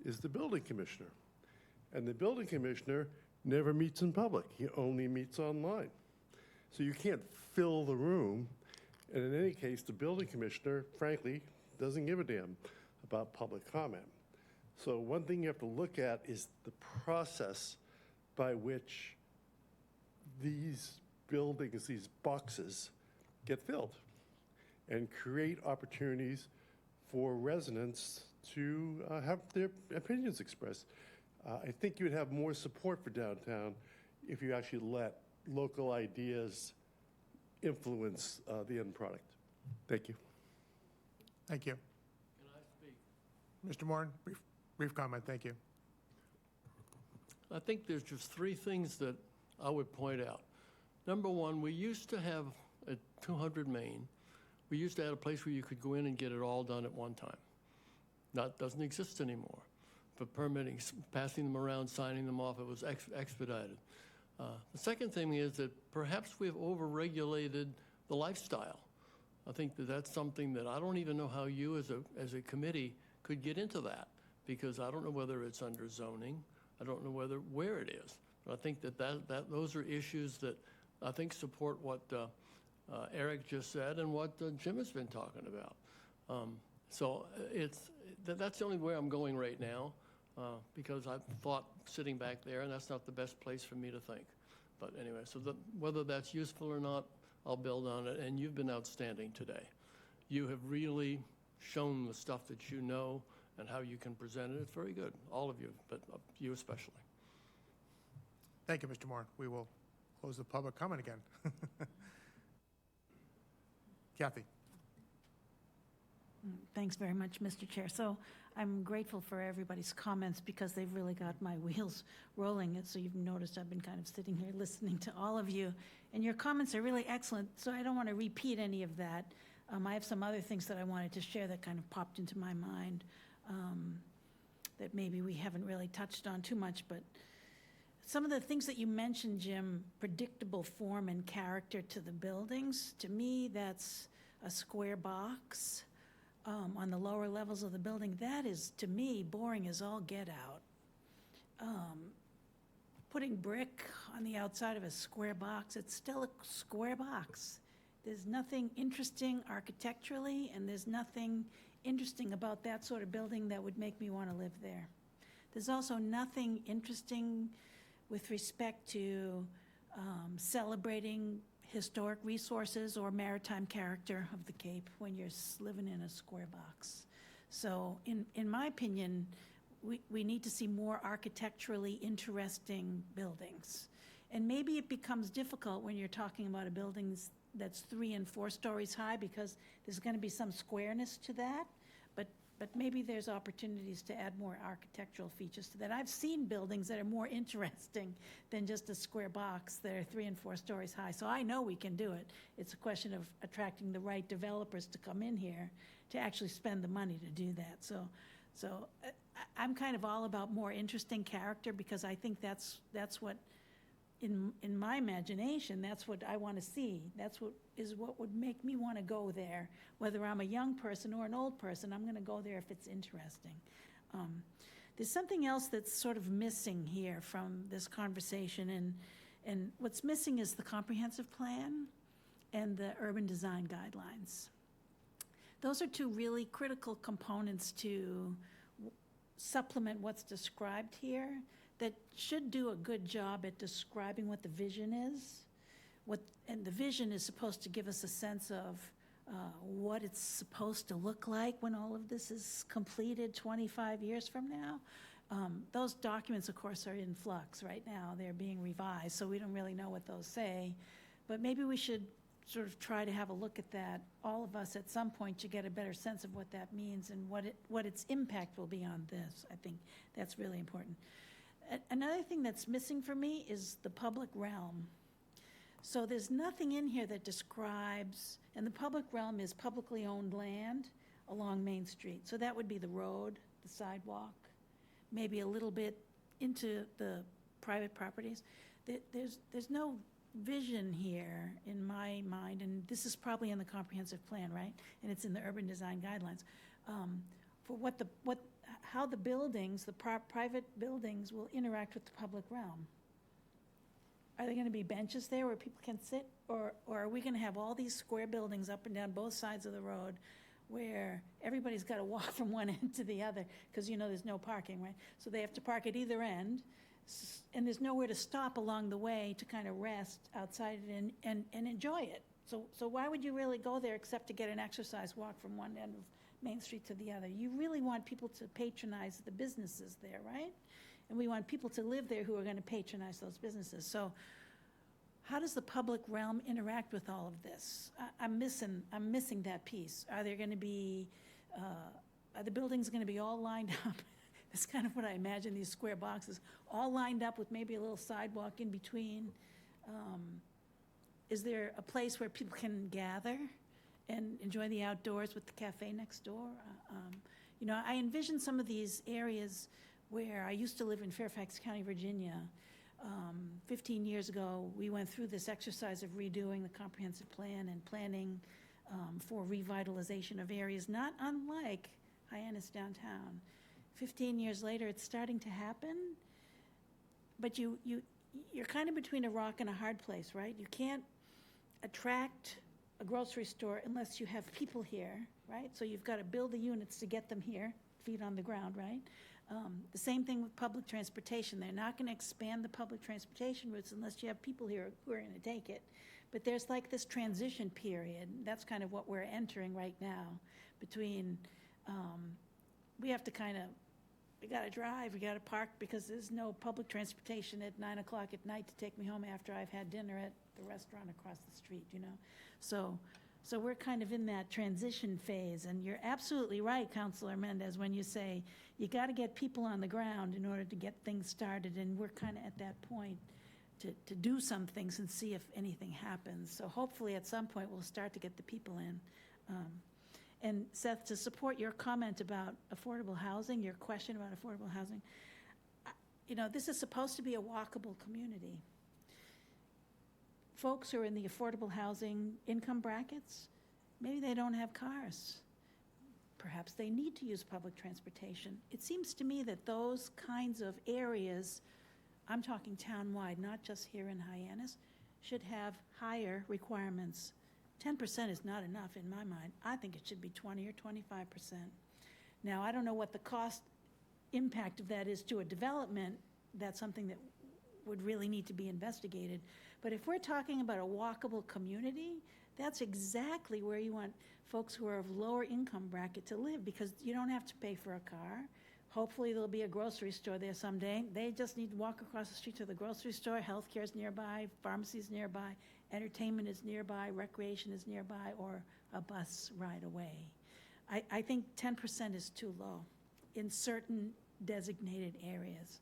is the building commissioner. And the building commissioner never meets in public. He only meets online. So you can't fill the room. And in any case, the building commissioner, frankly, doesn't give a damn about public comment. So one thing you have to look at is the process by which these buildings, these boxes, get filled and create opportunities for residents to have their opinions expressed. I think you would have more support for downtown if you actually let local ideas influence the end product. Thank you. Thank you. Can I speak? Mr. Moran, brief comment. Thank you. I think there's just three things that I would point out. Number one, we used to have at 200 Main, we used to have a place where you could go in and get it all done at one time. That doesn't exist anymore. For permitting, passing them around, signing them off, it was expedited. The second thing is that perhaps we've overregulated the lifestyle. I think that that's something that I don't even know how you as a committee could get into that, because I don't know whether it's under zoning. I don't know where it is. But I think that those are issues that I think support what Eric just said and what Jim has been talking about. So that's the only way I'm going right now, because I thought sitting back there, and that's not the best place for me to think. But anyway, so whether that's useful or not, I'll build on it. And you've been outstanding today. You have really shown the stuff that you know and how you can present it. It's very good, all of you, but you especially. Thank you, Mr. Moran. We will close the public comment again. Kathy. Thanks very much, Mr. Chair. So I'm grateful for everybody's comments because they've really got my wheels rolling. So you've noticed I've been kind of sitting here listening to all of you. And your comments are really excellent, so I don't want to repeat any of that. I have some other things that I wanted to share that kind of popped into my mind that maybe we haven't really touched on too much. But some of the things that you mentioned, Jim, predictable form and character to the buildings, to me, that's a square box. On the lower levels of the building, that is, to me, boring as all get out. Putting brick on the outside of a square box, it's still a square box. There's nothing interesting architecturally, and there's nothing interesting about that sort of building that would make me want to live there. There's also nothing interesting with respect to celebrating historic resources or maritime character of the Cape when you're living in a square box. So in my opinion, we need to see more architecturally interesting buildings. And maybe it becomes difficult when you're talking about a building that's 3 and 4 stories high, because there's going to be some squareness to that. But maybe there's opportunities to add more architectural features to that. I've seen buildings that are more interesting than just a square box that are 3 and 4 stories high. So I know we can do it. It's a question of attracting the right developers to come in here to actually spend the money to do that. So I'm kind of all about more interesting character, because I think that's what, in my imagination, that's what I want to see. That's what would make me want to go there. Whether I'm a young person or an old person, I'm going to go there if it's interesting. There's something else that's sort of missing here from this conversation, and what's missing is the comprehensive plan and the urban design guidelines. Those are 2 really critical components to supplement what's described here that should do a good job at describing what the vision is. And the vision is supposed to give us a sense of what it's supposed to look like when all of this is completed 25 years from now. Those documents, of course, are in flux right now. They're being revised, so we don't really know what those say. But maybe we should sort of try to have a look at that, all of us at some point, to get a better sense of what that means and what its impact will be on this. I think that's really important. Another thing that's missing for me is the public realm. So there's nothing in here that describes, and the public realm is publicly owned land along Main Street. So that would be the road, the sidewalk, maybe a little bit into the private properties. There's no vision here in my mind, and this is probably in the comprehensive plan, right? And it's in the urban design guidelines, for how the buildings, the private buildings, will interact with the public realm. Are there going to be benches there where people can sit, or are we going to have all these square buildings up and down both sides of the road where everybody's got to walk from one end to the other, because there's no parking, right? So they have to park at either end, and there's nowhere to stop along the way to kind of rest outside it and enjoy it. So why would you really go there except to get an exercise walk from one end of Main Street to the other? You really want people to patronize the businesses there, right? And we want people to live there who are going to patronize those businesses. So how does the public realm interact with all of this? I'm missing that piece. Are there going to be, are the buildings going to be all lined up? That's kind of what I imagine, these square boxes, all lined up with maybe a little sidewalk in between. Is there a place where people can gather and enjoy the outdoors with the cafe next door? I envision some of these areas where I used to live in Fairfax County, Virginia. 15 years ago, we went through this exercise of redoing the comprehensive plan and planning for revitalization of areas not unlike Hyannis downtown. 15 years later, it's starting to happen, but you're kind of between a rock and a hard place, right? You can't attract a grocery store unless you have people here, right? So you've got to build the units to get them here, feet on the ground, right? The same thing with public transportation. They're not going to expand the public transportation routes unless you have people here who are going to take it. But there's like this transition period. That's kind of what we're entering right now between, we have to we got to drive, we got to park because there's no public transportation at 9 o'clock at night to take me home after I've had dinner at the restaurant across the street, So we're kind of in that transition phase, and you're absolutely right, Councilor Mendez, when you say you got to get people on the ground in order to get things started, and we're kind of at that point to do some things and see if anything happens. So hopefully at some point we'll start to get the people in. And Seth, to support your comment about affordable housing, your question about affordable housing, this is supposed to be a walkable community. Folks who are in the affordable housing income brackets, maybe they don't have cars. Perhaps they need to use public transportation. It seems to me that those kinds of areas, I'm talking town-wide, not just here in Hyannis, should have higher requirements 10% is not enough in my mind. I think it should be 20 or 25%. Now, I don't know what the cost impact of that is to a development. That's something that would really need to be investigated. But if we're talking about a walkable community, that's exactly where you want folks who are of lower income bracket to live, because you don't have to pay for a car. Hopefully, there'll be a grocery store there someday. They just need to walk across the street to the grocery store. Healthcare is nearby, pharmacy is nearby, entertainment is nearby, recreation is nearby, or a bus ride away. I think 10% is too low in certain designated areas.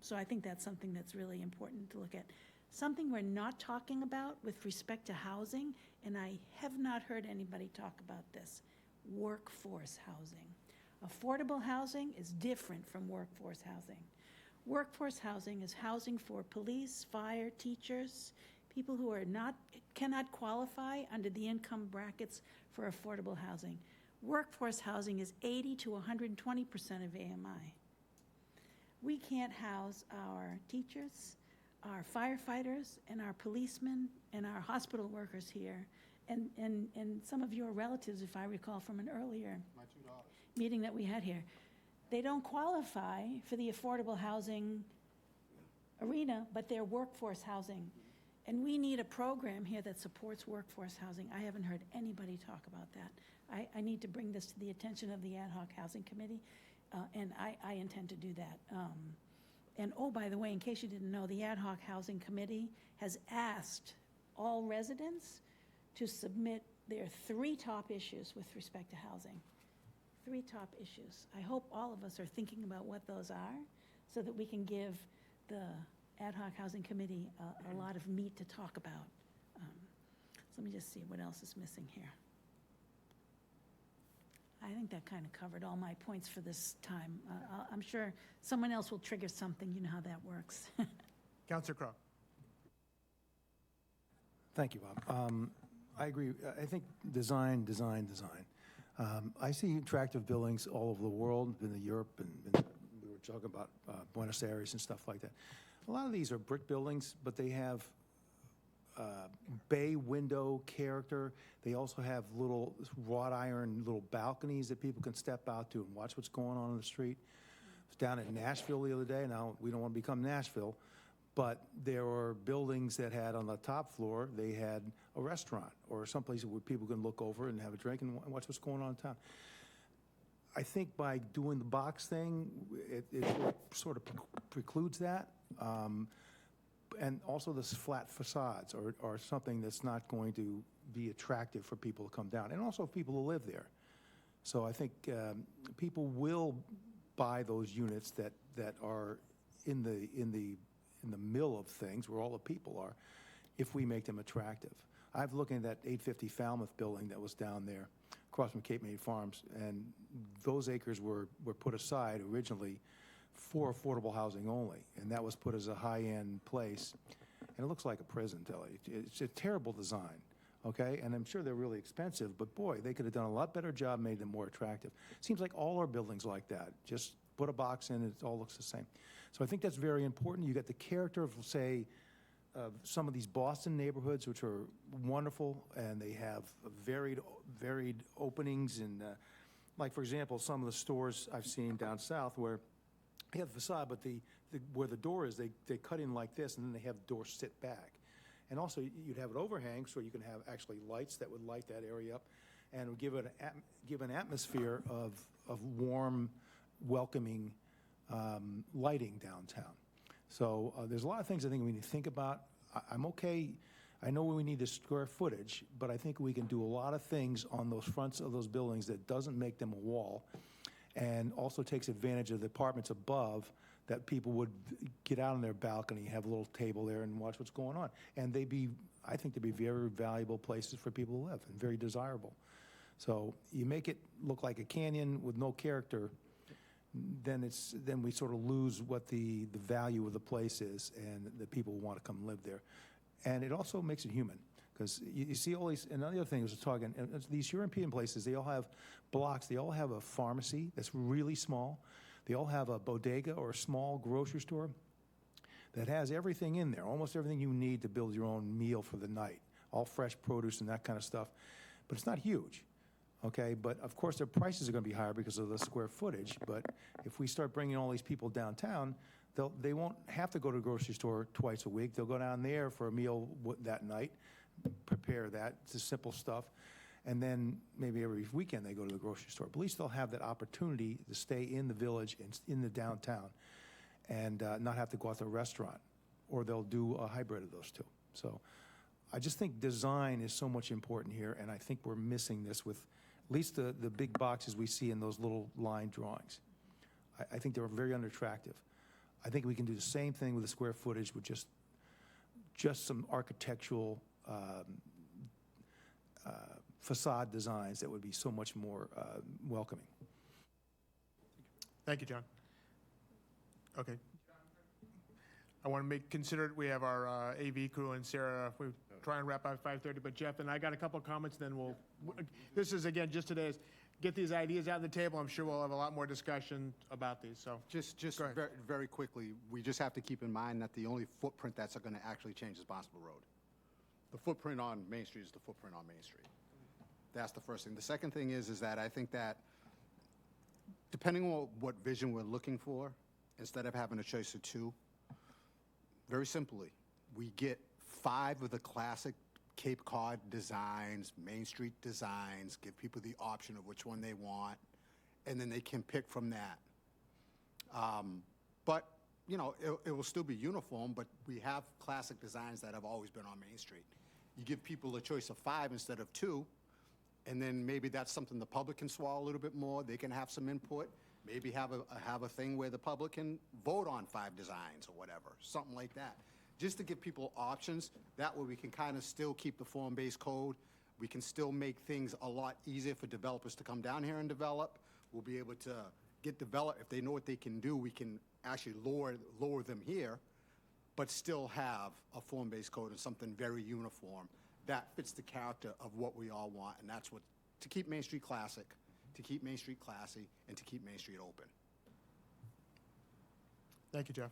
So I think that's something that's really important to look at. Something we're not talking about with respect to housing, and I have not heard anybody talk about this, workforce housing. Affordable housing is different from workforce housing. Workforce housing is housing for police, fire, teachers, people who cannot qualify under the income brackets for affordable housing. Workforce housing is 80 to 120% of AMI. We can't house our teachers, our firefighters, and our policemen, and our hospital workers here, and some of your relatives, if I recall from an earlier meeting that we had here. They don't qualify for the affordable housing arena, but they're workforce housing. And we need a program here that supports workforce housing. I haven't heard anybody talk about that. I need to bring this to the attention of the Ad Hoc Housing Committee, and I intend to do that. And oh, by the way, in case you didn't know, the Ad Hoc Housing Committee has asked all residents to submit their 3 top issues with respect to housing. 3 top issues. I hope all of us are thinking about what those are so that we can give the Ad Hoc Housing Committee a lot of meat to talk about. So let me just see what else is missing here. I think that kind of covered all my points for this time. I'm sure someone else will trigger something. You know how that works. Councilor Crowe. Thank you, Bob. I agree. I think design. I see attractive buildings all over the world, in Europe, and we were talking about Buenos Aires and stuff like that. A lot of these are brick buildings, but they have bay window character. They also have little wrought iron little balconies that people can step out to and watch what's going on in the street. I was down in Nashville the other day. Now, we don't want to become Nashville, but there were buildings that had on the top floor, they had a restaurant or someplace where people can look over and have a drink and watch what's going on in town. I think by doing the box thing, it sort of precludes that. And also the flat facades are something that's not going to be attractive for people to come down, and also people who live there. So I think people will buy those units that are in the mill of things, where all the people are, if we make them attractive. I've looked at that 850 Falmouth building that was down there across from Cape May Farms, and those acres were put aside originally for affordable housing only, and that was put as a high-end place, and it looks like a prison, Telly. It's a terrible design, okay? And I'm sure they're really expensive, but boy, they could have done a lot better job, made them more attractive. Seems like all our buildings like that. Just put a box in, it all looks the same. So I think that's very important. You got the character of, say, some of these Boston neighborhoods, which are wonderful, and they have varied openings, and like, for example, some of the stores I've seen down south where they have the facade, but where the door is, they cut in like this, and then they have the door sit back. And also, you'd have an overhang, so you can have actually lights that would light that area up, and would give an atmosphere of warm, welcoming lighting downtown. So there's a lot of things I think we need to think about. I'm okay. I know we need the square footage, but I think we can do a lot of things on those fronts of those buildings that doesn't make them a wall, and also takes advantage of the apartments above, that people would get out on their balcony, have a little table there and watch what's going on. And I think they'd be very valuable places for people to live, and very desirable. So you make it look like a canyon with no character, then we sort of lose what the value of the place is, and the people want to come live there. And it also makes it human, because you see all these, and another thing I was talking, these European places, they all have blocks, they all have a pharmacy that's really small, they all have a bodega or a small grocery store that has everything in there, almost everything you need to build your own meal for the night. all fresh produce and that kind of stuff, but it's not huge. Okay, but of course their prices are going to be higher because of the square footage. But if we start bringing all these people downtown, they won't have to go to the grocery store twice a week. They'll go down there for a meal that night, prepare that. It's just simple stuff. And then maybe every weekend they go to the grocery store. But at least they'll have that opportunity to stay in the village, in the downtown, and not have to go out to a restaurant. Or they'll do a hybrid of those two. So I just think design is so much important here, and I think we're missing this with at least the big boxes we see in those little line drawings. I think they're very unattractive. I think we can do the same thing with the square footage with just some architectural facade designs that would be so much more welcoming. Thank you, John. Okay. I want to consider it, we have our AV crew and Sarah, we try and wrap up 5:30, but Jeff and I got a couple of comments, then this is, again, just today, is get these ideas out on the table. I'm sure we'll have a lot more discussion about these, so. Just very, very quickly, we just have to keep in mind that the only footprint that's going to actually change is Barnstable Road. The footprint on Main Street is the footprint on Main Street. That's the first thing. The second thing is that I think that depending on what vision we're looking for, instead of having a choice of two, very simply, we get 5 of the classic Cape Cod designs, Main Street designs, give people the option of which one they want, and then they can pick from that. But, you know, it will still be uniform, but we have classic designs that have always been on Main Street. You give people a choice of 5 instead of 2, and then maybe that's something the public can swallow a little bit more. They can have some input. Maybe have a thing where the public can vote on 5 designs or whatever, something like that. Just to give people options. That way we can kind of still keep the form-based code. We can still make things a lot easier for developers to come down here and develop. We'll be able to get developed. If they know what they can do, we can actually lower them here, but still have a form-based code and something very uniform that fits the character of what we all want, and that's what, to keep Main Street classic, to keep Main Street classy, and to keep Main Street open. Thank you, Jeff.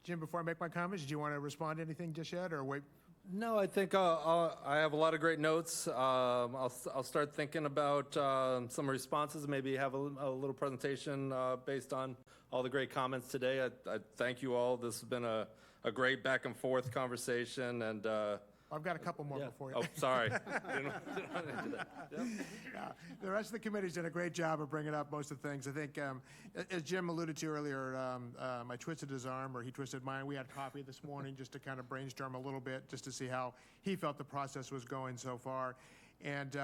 Jim, before I make my comments, do you want to respond to anything just yet, or wait? No, I think I have a lot of great notes. I'll start thinking about some responses, maybe have a little presentation based on all the great comments today. I thank you all. This has been a great back and forth conversation, and I've got a couple more before you. Oh, sorry. Didn't want to do that. Yep. Yeah, the rest of the committee's done a great job of bringing up most of the things. I think, as Jim alluded to earlier, I twisted his arm, or he twisted mine. We had coffee this morning just to kind of brainstorm a little bit, just to see how he felt the process was going so far. And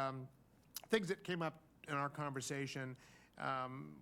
things that came up in our conversation,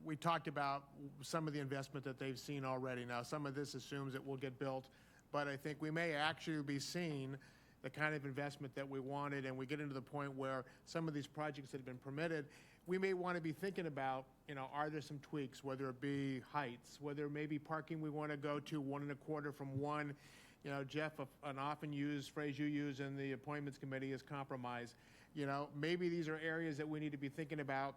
we talked about some of the investment that they've seen already. Now, some of this assumes it will get built, but I think we may actually be seeing the kind of investment that we wanted, and we get into the point where some of these projects that have been permitted, we may want to be thinking about, you know, are there some tweaks, whether it be heights, whether it may be parking we want to go to 1.25 from 1. You know, Jeff, an often used phrase you use in the appointments committee is compromise. You know, maybe these are areas that we need to be thinking about.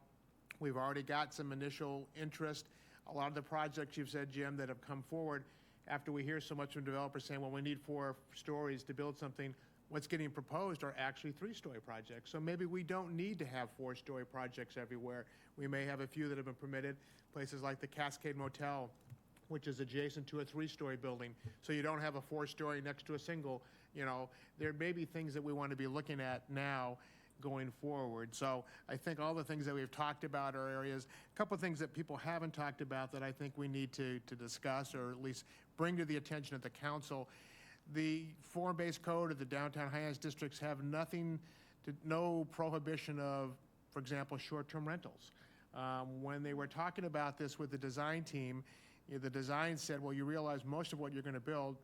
We've already got some initial interest. A lot of the projects you've said, Jim, that have come forward after we hear so much from developers saying, well, we need 4 stories to build something. What's getting proposed are actually 3-story projects. So maybe we don't need to have 4-story projects everywhere. We may have a few that have been permitted, places like the Cascade Motel, which is adjacent to a 3-story building. So you don't have a 4-story next to a single. You know, there may be things that we want to be looking at now going forward. So I think all the things that we've talked about are areas, a couple of things that people haven't talked about that I think we need to discuss, or at least bring to the attention of the council. The form-based code of the downtown high-end districts have no prohibition of, for example, short-term rentals. When they were talking about this with the design team, the design said, well, you realize most of what you're going to build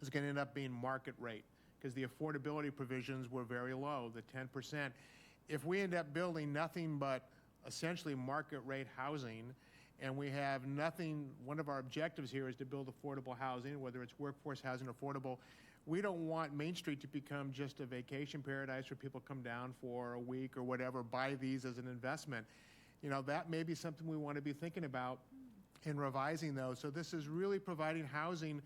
is going to end up being market rate, because the affordability provisions were very low, the 10%. If we end up building nothing but essentially market rate housing, and we have nothing, one of our objectives here is to build affordable housing, whether it's workforce housing or affordable. We don't want Main Street to become just a vacation paradise where people come down for a week or whatever, buy these as an investment. You know, that may be something we want to be thinking about in revising those. So this is really providing housing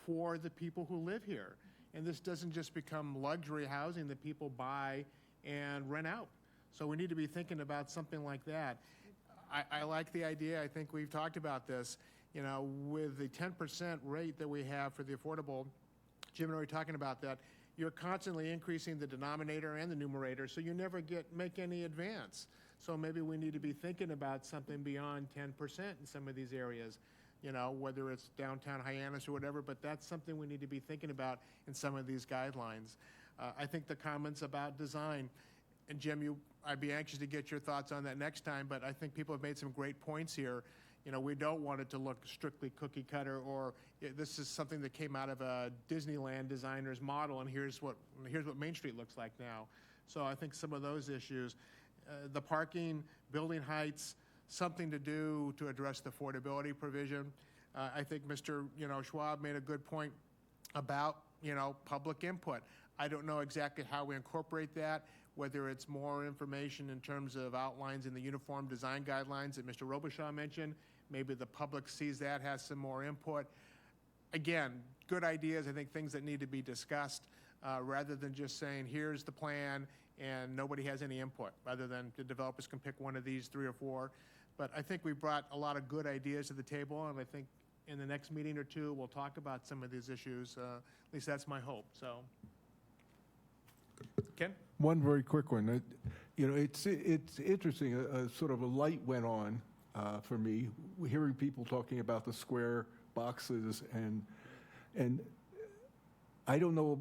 for the people who live here. and this doesn't just become luxury housing that people buy and rent out. So we need to be thinking about something like that. I like the idea, I think we've talked about this, you know, with the 10% rate that we have for the affordable, Jim and I were talking about that, you're constantly increasing the denominator and the numerator, so you never make any advance. So maybe we need to be thinking about something beyond 10% in some of these areas, you know, whether it's downtown Hyannis or whatever, but that's something we need to be thinking about in some of these guidelines. I think the comments about design, and Jim, I'd be anxious to get your thoughts on that next time, but I think people have made some great points here. You know, we don't want it to look strictly cookie cutter, or this is something that came out of a Disneyland designer's model, and here's what Main Street looks like now. So I think some of those issues, the parking, building heights, something to do to address the affordability provision. I think Mr. Schwab made a good point about, public input. I don't know exactly how we incorporate that, whether it's more information in terms of outlines in the uniform design guidelines that Mr. Robichaud mentioned. Maybe the public sees that, has some more input. Again, good ideas, I think things that need to be discussed, rather than just saying, here's the plan, and nobody has any input, rather than the developers can pick one of these 3 or 4. But I think we brought a lot of good ideas to the table, and I think in the next meeting or two, we'll talk about some of these issues. At least that's my hope, so. Ken? One very quick one. It's interesting, sort of a light went on for me, hearing people talking about the square boxes, and I don't know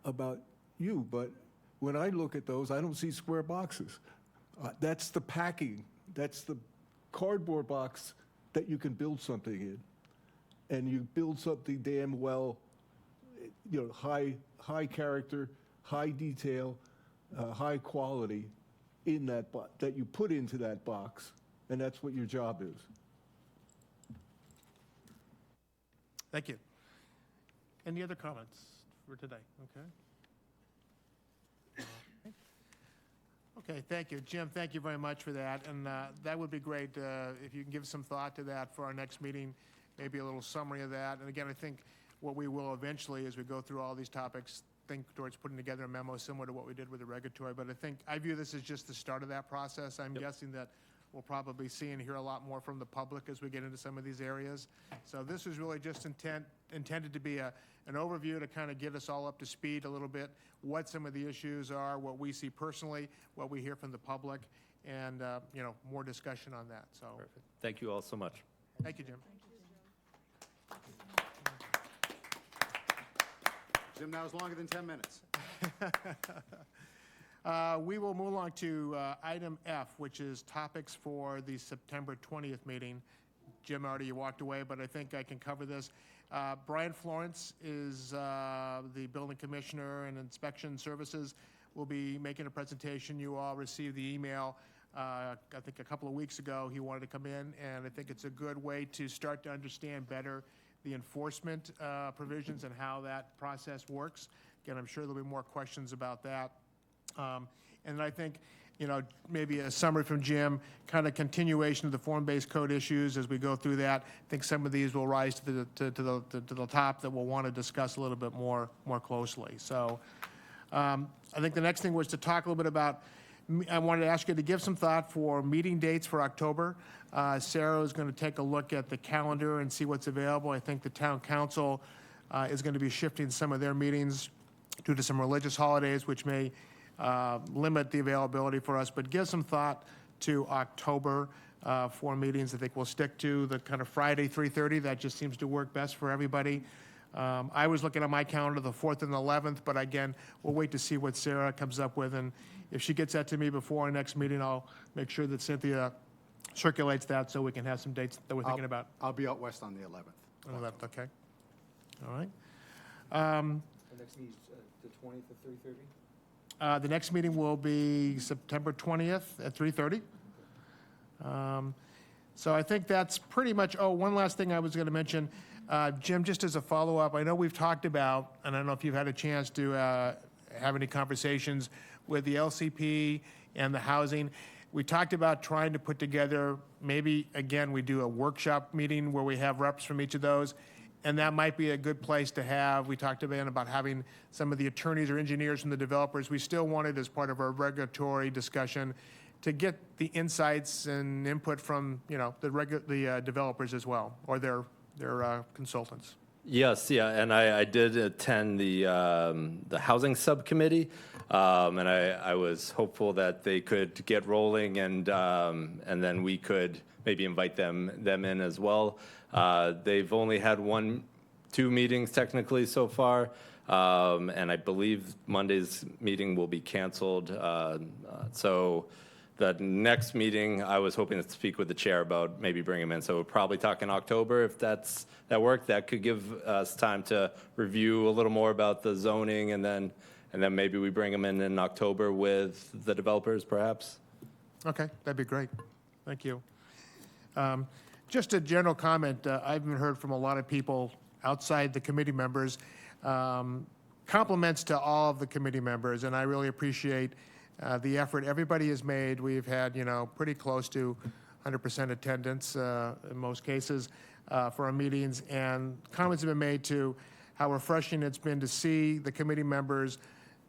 about you, but when I look at those, I don't see square boxes. That's the packing. That's the cardboard box that you can build something in. And you build something damn well, high character, high detail, high quality in that that you put into that box, and that's what your job is. Thank you. Any other comments for today? Okay. Okay, thank you. Jim, thank you very much for that. And that would be great if you can give some thought to that for our next meeting, maybe a little summary of that. And again, I think what we will eventually, as we go through all these topics, think towards putting together a memo similar to what we did with the regulatory. But I view this as just the start of that process. I'm guessing that we'll probably see and hear a lot more from the public as we get into some of these areas. So this was really just intended to be an overview to kind of get us all up to speed a little bit, what some of the issues are, what we see personally, what we hear from the public, and more discussion on that. So Perfect. Thank you all so much. thank you, Jim. Jim, that was longer than 10 minutes. We will move along to item F, which is topics for the September 20th meeting. Jim already walked away, but I think I can cover this. Brian Florence is the building commissioner and inspection services. Will be making a presentation. You all received the email, I think a couple of weeks ago. He wanted to come in, and I think it's a good way to start to understand better the enforcement provisions and how that process works. Again, I'm sure there'll be more questions about that. And I think, maybe a summary from Jim, kind of continuation of the form-based code issues as we go through that. I think some of these will rise to the top that we'll want to discuss a little bit more closely. So I think the next thing was to talk a little bit about, I wanted to ask you to give some thought for meeting dates for October. Sarah is going to take a look at the calendar and see what's available. I think the town council is going to be shifting some of their meetings due to some religious holidays, which may limit the availability for us, but give some thought to October for meetings. I think we'll stick to the kind of Friday 3:30. That just seems to work best for everybody. I was looking at my calendar the 4th and the 11th, but again, we'll wait to see what Sarah comes up with, and if she gets that to me before our next meeting, I'll make sure that Cynthia circulates that so we can have some dates that we're thinking about. I'll be out west on the 11th. 11th, okay. All right. The next meeting is the 20th at 3:30? The next meeting will be September 20th at 3:30. So I think that's pretty much, one last thing I was going to mention. Jim, just as a follow-up, I know we've talked about, and I don't know if you've had a chance to have any conversations with the LCP and the housing. We talked about trying to put together, maybe, again, we do a workshop meeting where we have reps from each of those, And that might be a good place to have, we talked about having some of the attorneys or engineers from the developers. We still wanted, as part of our regulatory discussion, to get the insights and input from, the developers as well, or their consultants. Yes, yeah, and I did attend the housing subcommittee, and I was hopeful that they could get rolling, and then we could maybe invite them in as well. They've only had 2 meetings technically so far, and I believe Monday's meeting will be canceled. So the next meeting, I was hoping to speak with the chair about maybe bring him in. So we'll probably talk in October if that worked. That could give us time to review a little more about the zoning, and then maybe we bring him in October with the developers, perhaps. Okay, that'd be great. Thank you. Just a general comment, I haven't heard from a lot of people outside the committee members. Compliments to all of the committee members, and I really appreciate the effort everybody has made. We've had, pretty close to 100% attendance in most cases for our meetings, and comments have been made to how refreshing it's been to see the committee members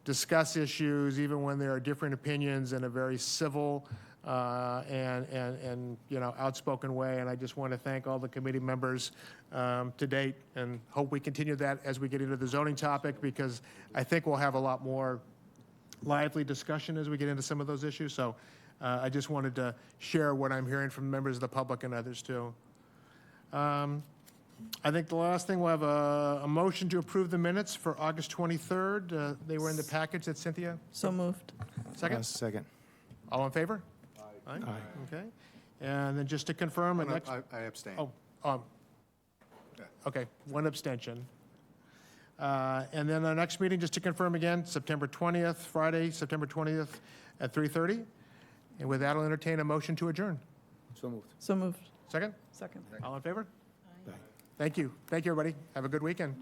discuss issues, even when there are different opinions, in a very civil and outspoken way. And I just want to thank all the committee members to date, and hope we continue that as we get into the zoning topic, because I think we'll have a lot more lively discussion as we get into some of those issues. So I just wanted to share what I'm hearing from members of the public and others too. I think the last thing, we'll have a motion to approve the minutes for August 23rd. They were in the package that Cynthia. So moved. Second? Second. All in favor? Aye. Aye. Okay. And then just to confirm, and next, I abstain. okay, 1 abstention. And then our next meeting, just to confirm again, September 20th, Friday, September 20th at 3:30. And with that, I'll entertain a motion to adjourn. So moved. So moved. Second? Second. All in favor? Aye. Thank you. Thank you, everybody. Have a good weekend.